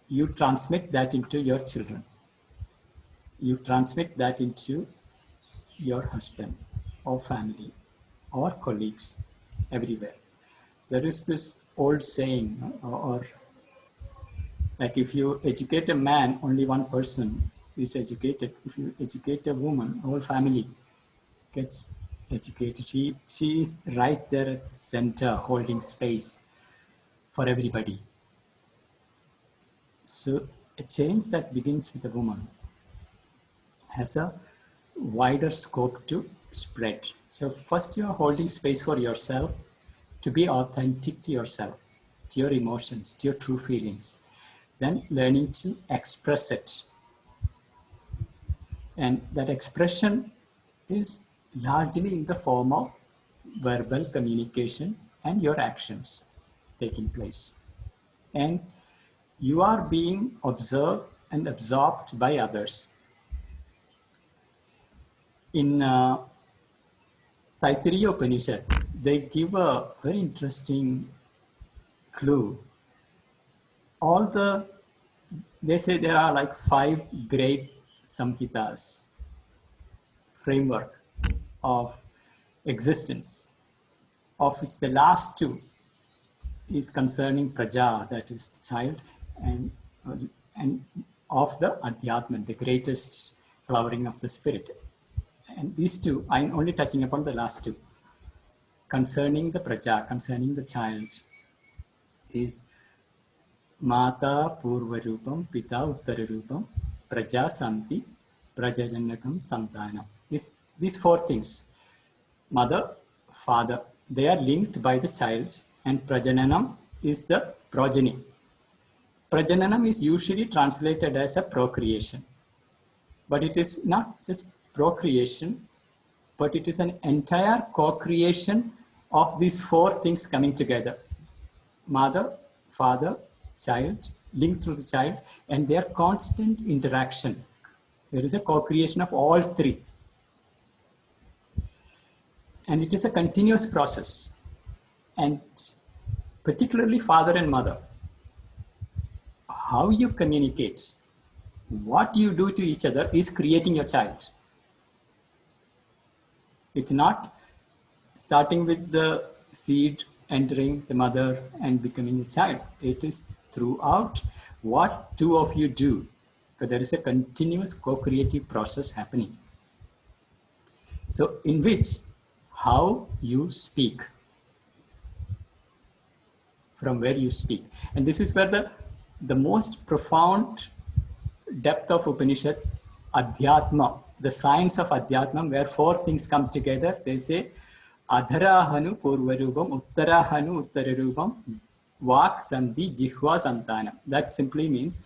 you transmit that into your children. You transmit that into your husband or family or colleagues everywhere. There is this old saying, or like if you educate a man, only one person is educated. If you educate a woman, whole family gets educated. She is right there at the center, holding space for everybody. So a change that begins with a woman has a wider scope to spread. So first you're holding space for yourself to be authentic to yourself, to your emotions, to your true feelings. Then learning to express it. And that expression is largely in the form of verbal communication and your actions taking place. And you are being observed and absorbed by others. In Taittiriya Upanishad, they give a very interesting clue. They say there are like 5 great samhitas, framework of existence, of which the last 2 is concerning praja, that is the child, and of the adhyatman, the greatest flowering of the spirit. And these 2, I'm only touching upon the last 2. Concerning the praja, concerning the child, is Mata Purvarupam, Pita Uttararupam, Praja Santi, Prajajanakam Santanam. These 4 things, mother, father, they are linked by the child, and Prajananam is the progeny. Prajananam is usually translated as a procreation, but it is not just procreation, but it is an entire co-creation of these four things coming together. Mother, father, child, linked through the child, and their constant interaction. There is a co-creation of all three. And it is a continuous process. And particularly father and mother, how you communicate, what you do to each other is creating your child. It's not starting with the seed entering the mother and becoming a child. It is throughout what two of you do. But there is a continuous co-creative process happening. So in which how you speak, from where you speak. And this is where the most profound depth of Upanishad, Adhyatma, the science of Adhyatma, where four things come together. They say, Adharahanu Purvarubam, Uttarahanu Uttararubam, Vak Sandhi Jihva Santanam. That simply means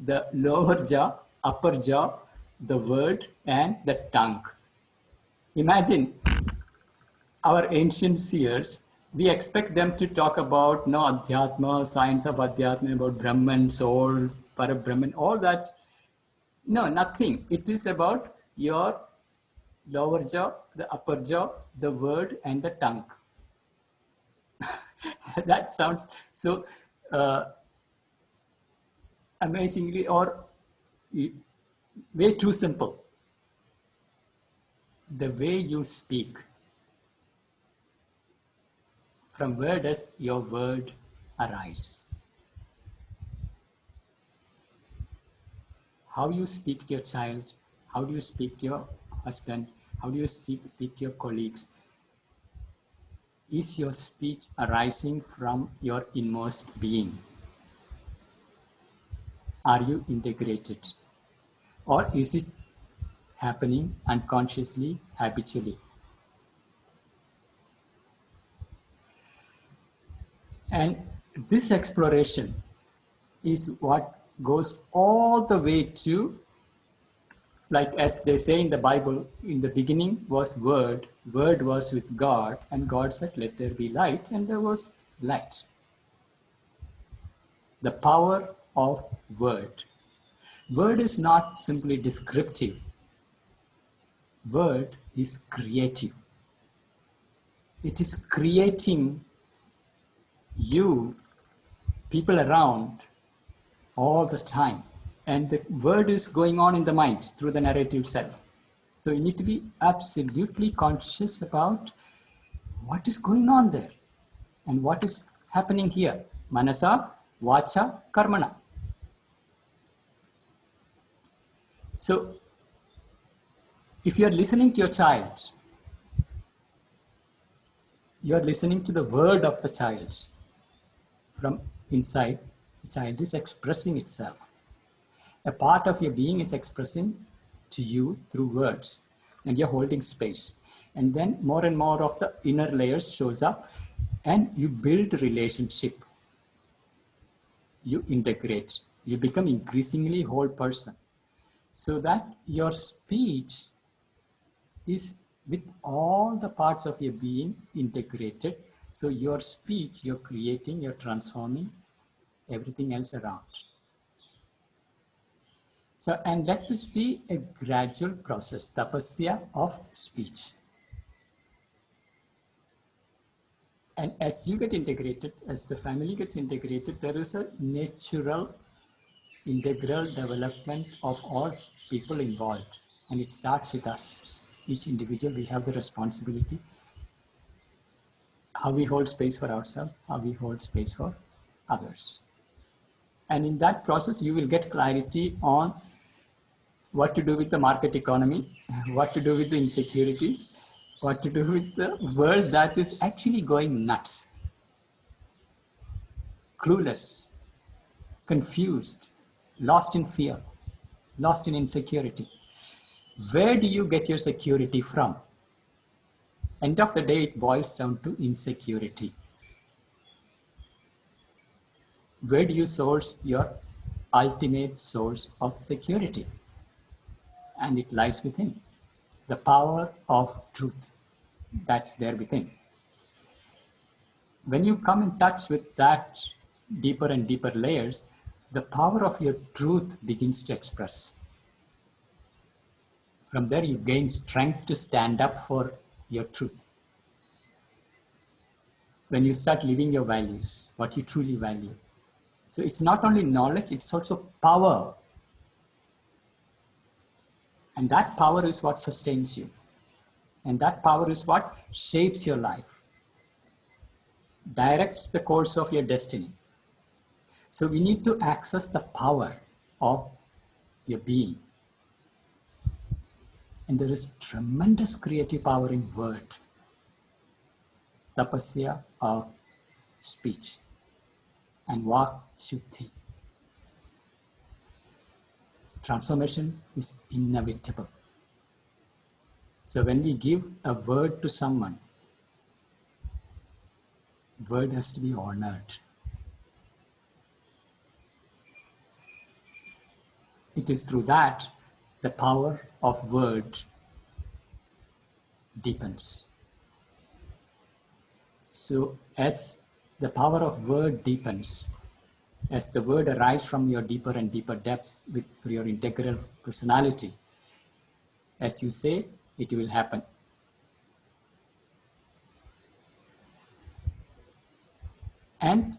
the lower jaw, upper jaw, the word, and the tongue. Imagine our ancient seers, we expect them to talk about no Adhyatma, science of Adhyatma, about Brahman, soul, Parabrahman, all that. No, nothing. It is about your lower jaw, the upper jaw, the word, and the tongue. That sounds so amazingly or way too simple. The way you speak. From where does your word arise? How you speak to your child, how do you speak to your husband, how do you speak to your colleagues? Is your speech arising from your inmost being? Are you integrated? Or is it happening unconsciously, habitually? And this exploration is what goes all the way to, like as they say in the Bible, in the beginning was Word, Word was with God, and God said, let there be light, and there was light. The power of Word. Word is not simply descriptive. Word is creative. It is creating you, people around, all the time. And the word is going on in the mind through the narrative self. So you need to be absolutely conscious about what is going on there and what is happening here. Manasa, Vacha, Karmana. So if you're listening to your child, you're listening to the word of the child. From inside, the child is expressing itself. A part of your being is expressing to you through words, and you're holding space. And then more and more of the inner layers shows up, and you build relationship. You integrate. You become increasingly whole person, so that your speech is with all the parts of your being integrated. So your speech, you're creating, you're transforming everything else around. So, and let this be a gradual process, tapasya of speech. And as you get integrated, as the family gets integrated, there is a natural, integral development of all people involved. And it starts with us. Each individual, we have the responsibility. How we hold space for ourselves, how we hold space for others. And in that process, you will get clarity on what to do with the market economy, what to do with the insecurities, what to do with the world that is actually going nuts, clueless, confused, lost in fear, lost in insecurity. Where do you get your security from? End of the day, it boils down to insecurity. Where do you source your ultimate source of security? And it lies within. the power of truth that's there within. When you come in touch with that deeper and deeper layers, the power of your truth begins to express. From there, you gain strength to stand up for your truth. When you start living your values, what you truly value. So it's not only knowledge, it's also power. And that power is what sustains you. And that power is what shapes your life, directs the course of your destiny. So we need to access the power of your being. And there is tremendous creative power in word, tapasya of speech, and vak shuddhi. Transformation is inevitable. So when we give a word to someone, word has to be honored. It is through that the power of word deepens. So as the power of word deepens, as the word arises from your deeper and deeper depths with your integral personality, as you say, it will happen. And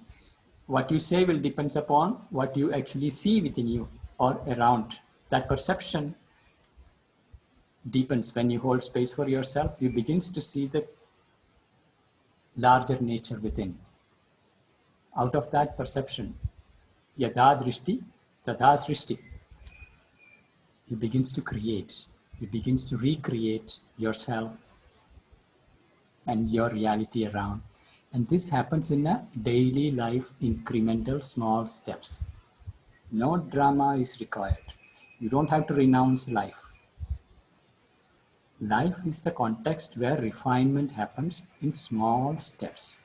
what you say will depend upon what you actually see within you or around. That perception deepens when you hold space for yourself. You begin to see the larger nature within. Out of that perception, yada drishti, tada srishti. You begins to create. You begins to recreate yourself and your reality around. And this happens in a daily life, incremental small steps. No drama is required. You don't have to renounce life. Life is the context where refinement happens in small steps.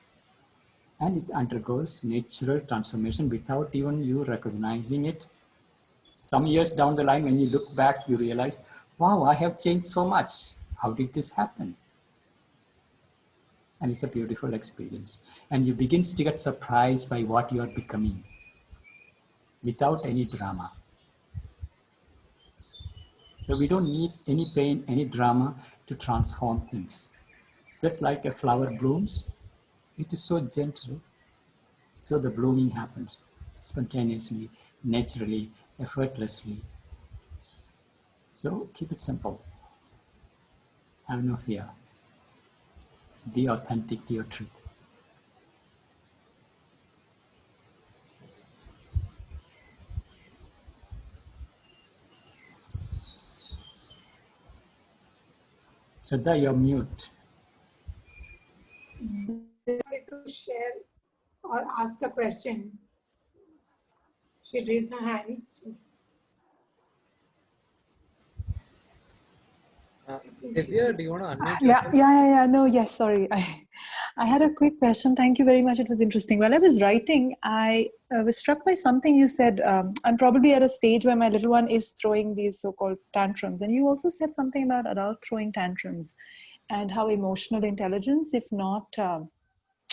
And it undergoes natural transformation without even you recognizing it. Some years down the line, when you look back, you realize, wow, I have changed so much. How did this happen? And it's a beautiful experience. And you begin to get surprised by what you are becoming without any drama. So we don't need any pain, any drama to transform things. Just like a flower blooms, it is so gentle. So the blooming happens spontaneously, naturally, effortlessly. So keep it simple. Have no fear. Be authentic to your truth. Shraddha, you're mute. They wanted to share or ask a question. She raised her hands. Divya, do you want to unmute yourself? Yeah. No, yes, sorry. I had a quick question. Thank you very much. It was interesting. While I was writing, I was struck by something you said. I'm probably at a stage where my little one is throwing these so-called tantrums. And you also said something about adult throwing tantrums and how emotional intelligence, if not,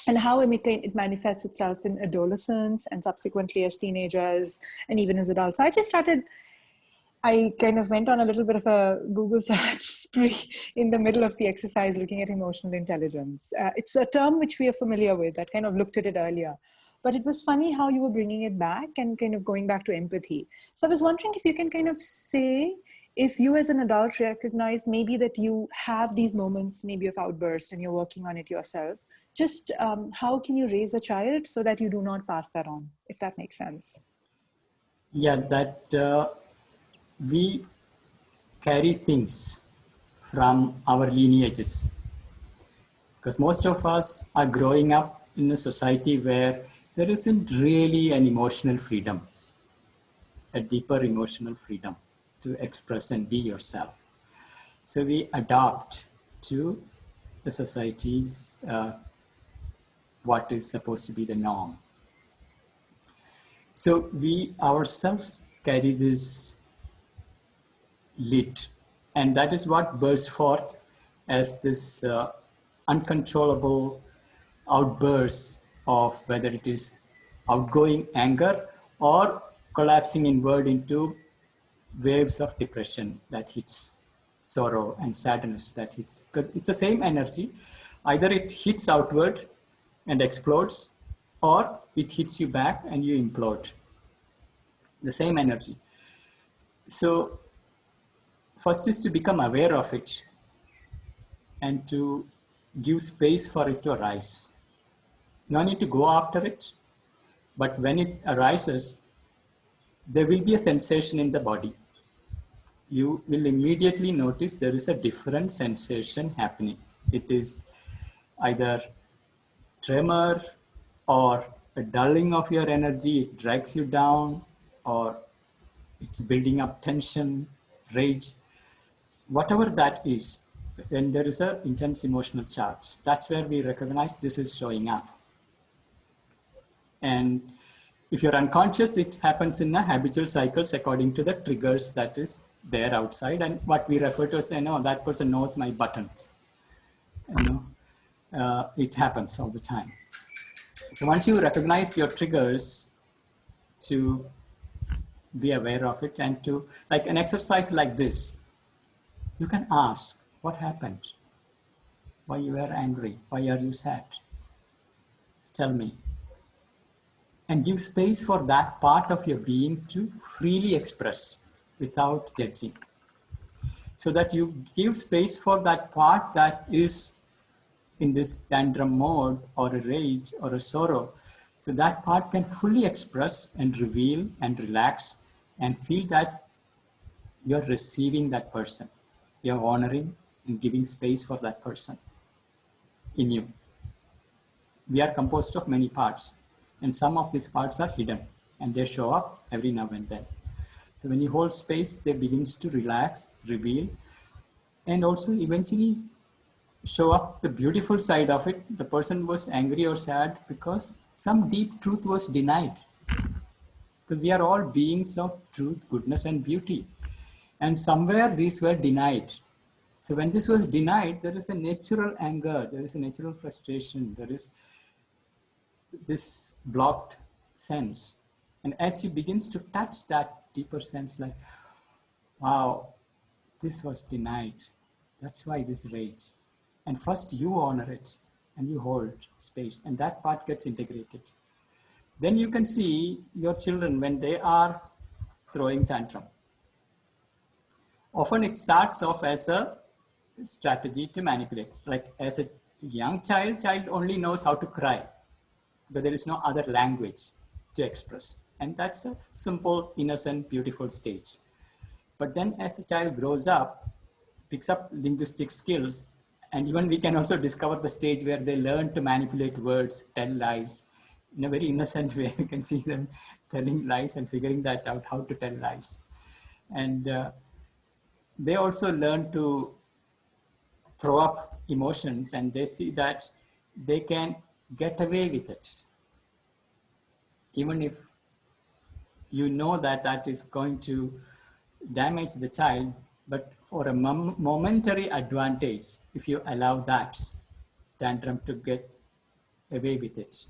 and how it manifests itself in adolescence and subsequently as teenagers and even as adults. So I kind of went on a little bit of a Google search spree in the middle of the exercise looking at emotional intelligence. It's a term which we are familiar with. I kind of looked at it earlier. But it was funny how you were bringing it back and kind of going back to empathy. So I was wondering if you can kind of say, if you as an adult recognize maybe that you have these moments maybe of outburst and you're working on it yourself, just how can you raise a child so that you do not pass that on, if that makes sense? Yeah, that we carry things from our lineages. Because most of us are growing up in a society where there isn't really an emotional freedom, a deeper emotional freedom to express and be yourself. So we adapt to the society's what is supposed to be the norm. So we ourselves carry this lid And that is what bursts forth as this uncontrollable outbursts of whether it is outgoing anger or collapsing inward into waves of depression that hits, sorrow and sadness that hits. Because it's the same energy. Either it hits outward and explodes, or it hits you back and you implode. The same energy. So first is to become aware of it and to give space for it to arise. No need to go after it, but when it arises, there will be a sensation in the body. You will immediately notice there is a different sensation happening. It is either tremor or a dulling of your energy, it drags you down, or it's building up tension, rage, whatever that is. When there is an intense emotional charge, that's where we recognize this is showing up. And if you're unconscious, it happens in a habitual cycles according to the triggers that is there outside, and what we refer to as, that person knows my buttons. It happens all the time. So once you recognize your triggers, to be aware of it, and to, like an exercise like this, you can ask, what happened? Why you were angry? Why are you sad? Tell me. And give space for that part of your being to freely express without judging. So that you give space for that part that is in this tantrum mode or a rage or a sorrow. So that part can fully express and reveal and relax and feel that you're receiving that person. You're honoring and giving space for that person in you. We are composed of many parts, and some of these parts are hidden and they show up every now and then. So when you hold space, they begins to relax, reveal, and also eventually show up the beautiful side of it. The person was angry or sad because some deep truth was denied. Because we are all beings of truth, goodness, and beauty. And somewhere these were denied. So when this was denied, there is a natural anger, there is a natural frustration, there is this blocked sense. And as you begins to touch that deeper sense, like, wow, this was denied. That's why this rage. And first you honor it and you hold space, and that part gets integrated. Then you can see your children when they are throwing tantrum. Often it starts off as a strategy to manipulate. Like as a young child only knows how to cry, but there is no other language to express. And that's a simple, innocent, beautiful stage. But then as the child grows up, picks up linguistic skills, and even we can also discover the stage where they learn to manipulate words, tell lies. In a very innocent way, we can see them telling lies and figuring that out, how to tell lies. And they also learn to throw up emotions, and they see that they can get away with it. Even if you know that that is going to damage the child, but for a momentary advantage, if you allow that tantrum to get away with it,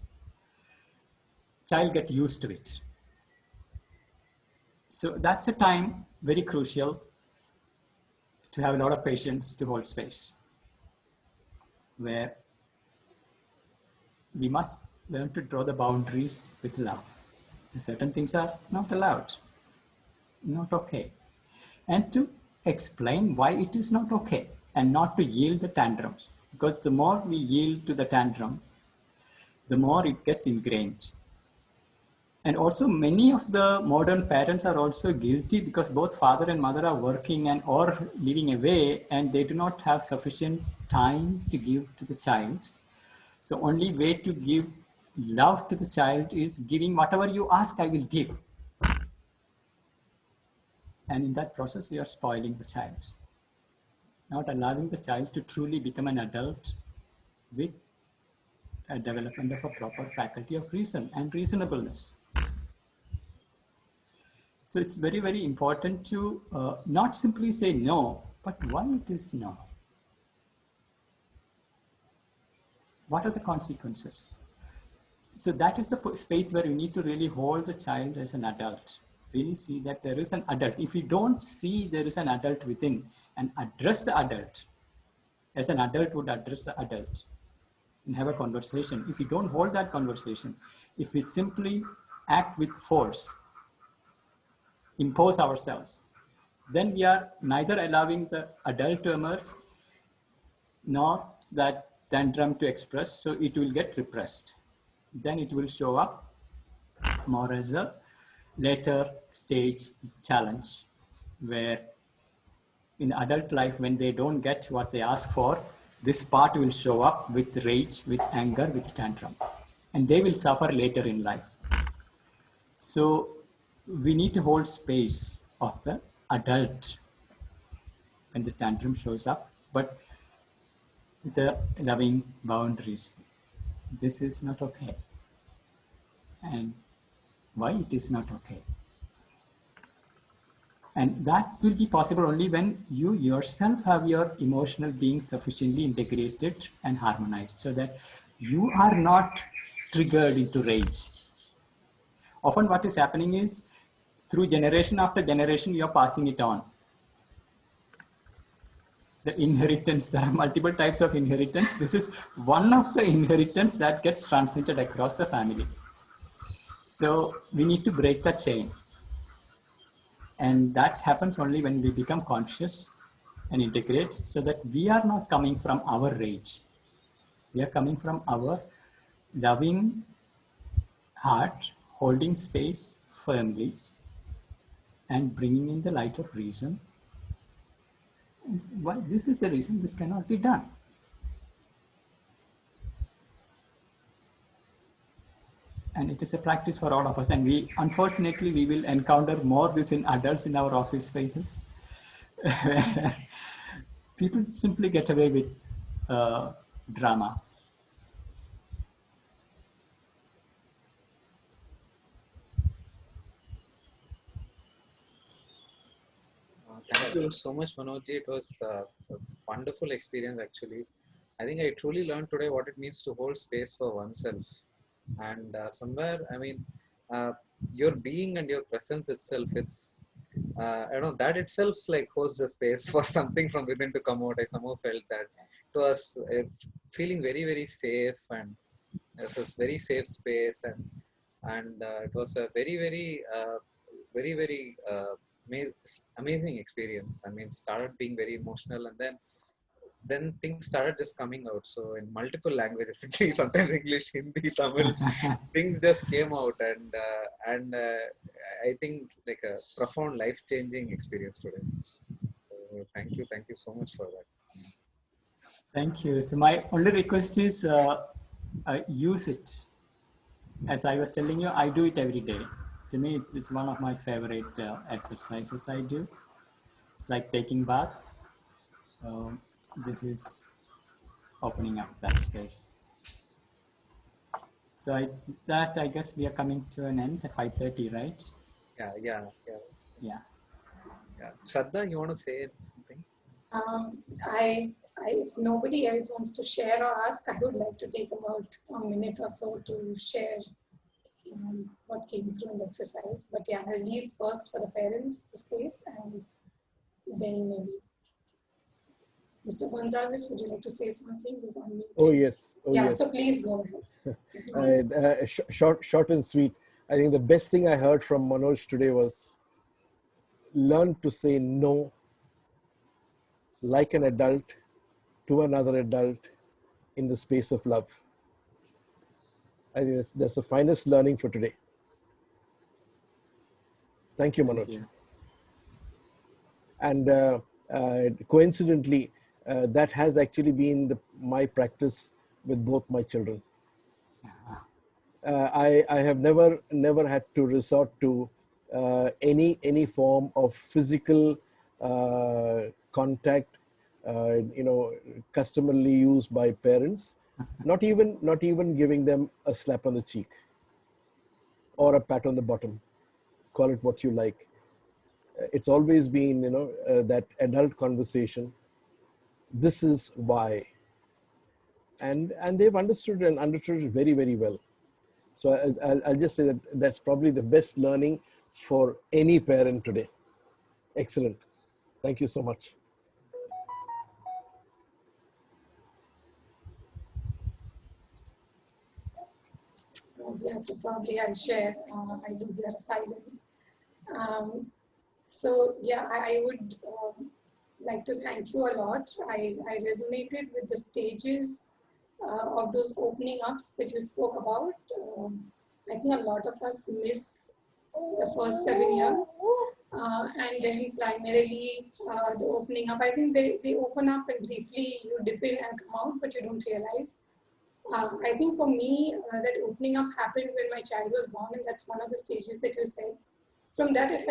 child get used to it. So that's a time very crucial to have a lot of patience to hold space, where we must learn to draw the boundaries with love. So certain things are not allowed, not okay. And to explain why it is not okay, and not to yield the tantrums. Because the more we yield to the tantrum, the more it gets ingrained. And also many of the modern parents are also guilty because both father and mother are working and or living away, and they do not have sufficient time to give to the child. So only way to give love to the child is giving whatever you ask, I will give. And in that process, we are spoiling the child, not allowing the child to truly become an adult with a development of a proper faculty of reason and reasonableness. So it's very, very important to not simply say no, But why it is no? What are the consequences? So that is the space where you need to really hold the child as an adult. Really see that there is an adult. If you don't see there is an adult within and address the adult as an adult would address the adult and have a conversation. If you don't hold that conversation, if we simply act with force, impose ourselves, then we are neither allowing the adult to emerge nor that tantrum to express, so it will get repressed. Then it will show up more as a later stage challenge, where in adult life, when they don't get what they ask for, this part will show up with rage, with anger, with tantrum, and they will suffer later in life. So we need to hold space of the adult when the tantrum shows up, but the loving boundaries. This is not okay. And why it is not okay? And that will be possible only when you yourself have your emotional being sufficiently integrated and harmonized so that you are not triggered into rage. Often what is happening is through generation after generation, you're passing it on. The inheritance, there are multiple types of inheritance. This is one of the inheritance that gets transmitted across the family. So we need to break that chain. And that happens only when we become conscious and integrate so that we are not coming from our rage. We are coming from our loving heart, holding space firmly and bringing in the light of reason. And why this is the reason this cannot be done. And it is a practice for all of us. And we, unfortunately, we will encounter more this in adults in our office spaces. People simply get away with drama. Thank you so much, Manoj. It was a wonderful experience, actually. I think I truly learned today what it means to hold space for oneself. And somewhere, I mean, your being and your presence itself, I don't know, that itself like holds the space for something from within to come out. I somehow felt that it was feeling very, very safe, and it was very safe space, and it was a very, very amazing experience. I mean, started being very emotional, and then things started just coming out. So in multiple languages, sometimes English, Hindi, Tamil, things just came out, and I think like a profound life changing experience today. So thank you so much for that. Thank you. So my only request is use it. As I was telling you, I do it every day. To me, it's one of my favorite exercises I do. It's like taking bath. This is opening up that space. So I guess we are coming to an end at 5:30, right? Yeah. Shraddha, you want to say something? If nobody else wants to share or ask, I would like to take about a minute or so to share what came through in the exercise. But yeah, I'll leave first for the parents the space, and then maybe. Mr. Gonzalez, would you like to say something? Oh, yes. Oh, yeah, yes. so please go ahead. Short and sweet. I think the best thing I heard from Manoj today was learn to say no like an adult to another adult in the space of love. I think that's the finest learning for today. Thank you, Manoj. Thank you. And coincidentally, that has actually been my practice with both my children. I have never had to resort to any form of physical contact, customarily used by parents. Not even giving them a slap on the cheek or a pat on the bottom. Call it what you like. It's always been, that adult conversation. This is why. And they've understood it very, very well. So I'll just say that that's probably the best learning for any parent today. Excellent. Thank you so much. Yeah, so probably I'll share. I do hear a silence. So yeah, I would like to thank you a lot. I resonated with the stages of those opening ups that you spoke about. I think a lot of us miss the first 7 years. And then primarily the opening up. I think they open up and briefly you dip in and come out, but you don't realize. I think for me, that opening up happened when my child was born, and that's one of the stages that you said. From then it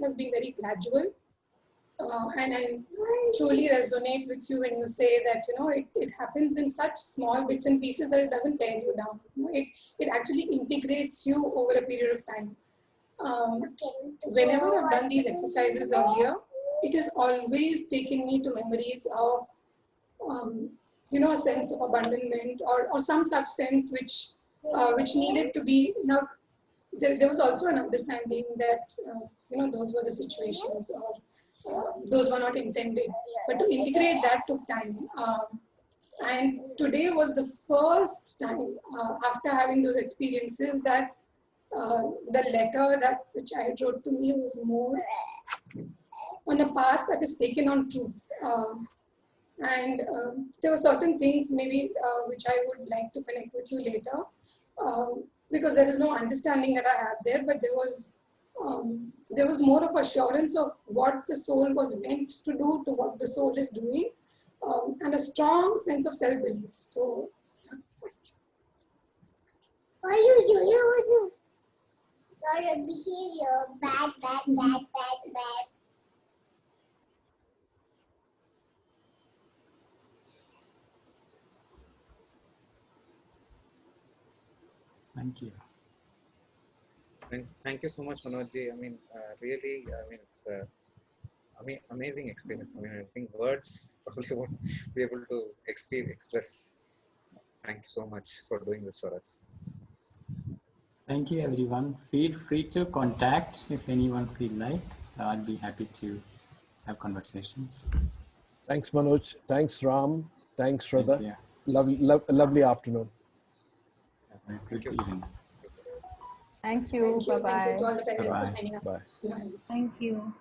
has been very gradual. And I truly resonate with you when you say that, it happens in such small bits and pieces that it doesn't tear you down. It actually integrates you over a period of time. Whenever I've done these exercises earlier, it has always taken me to memories of, a sense of abandonment or some such sense which needed to be, there was also an understanding that, those were the situations or those were not intended. But to integrate that took time. And today was the first time after having those experiences that the letter that the child wrote to me was more on a path that is taken on truth. And there were certain things maybe which I would like to connect with you later, because there is no understanding that I have there, but there was more of assurance of what the soul was meant to do to what the soul is doing, and a strong sense of self-belief. So, what you do? You your behavior bad. Thank you. Thank you so much, Manojji. I mean, really, it's amazing experience. I mean, I think words probably won't be able to express. Thank you so much for doing this for us. Thank you, everyone. Feel free to contact if anyone feel like. I'll be happy to have conversations. Thanks, Manoj. Thanks, Ram. Thanks, Shraddha. Thank you. Lovely afternoon. Have a good evening. Thank you. Bye-bye. Thank you to all the parents for Bye-bye. joining us. Bye. Bye. Thank you.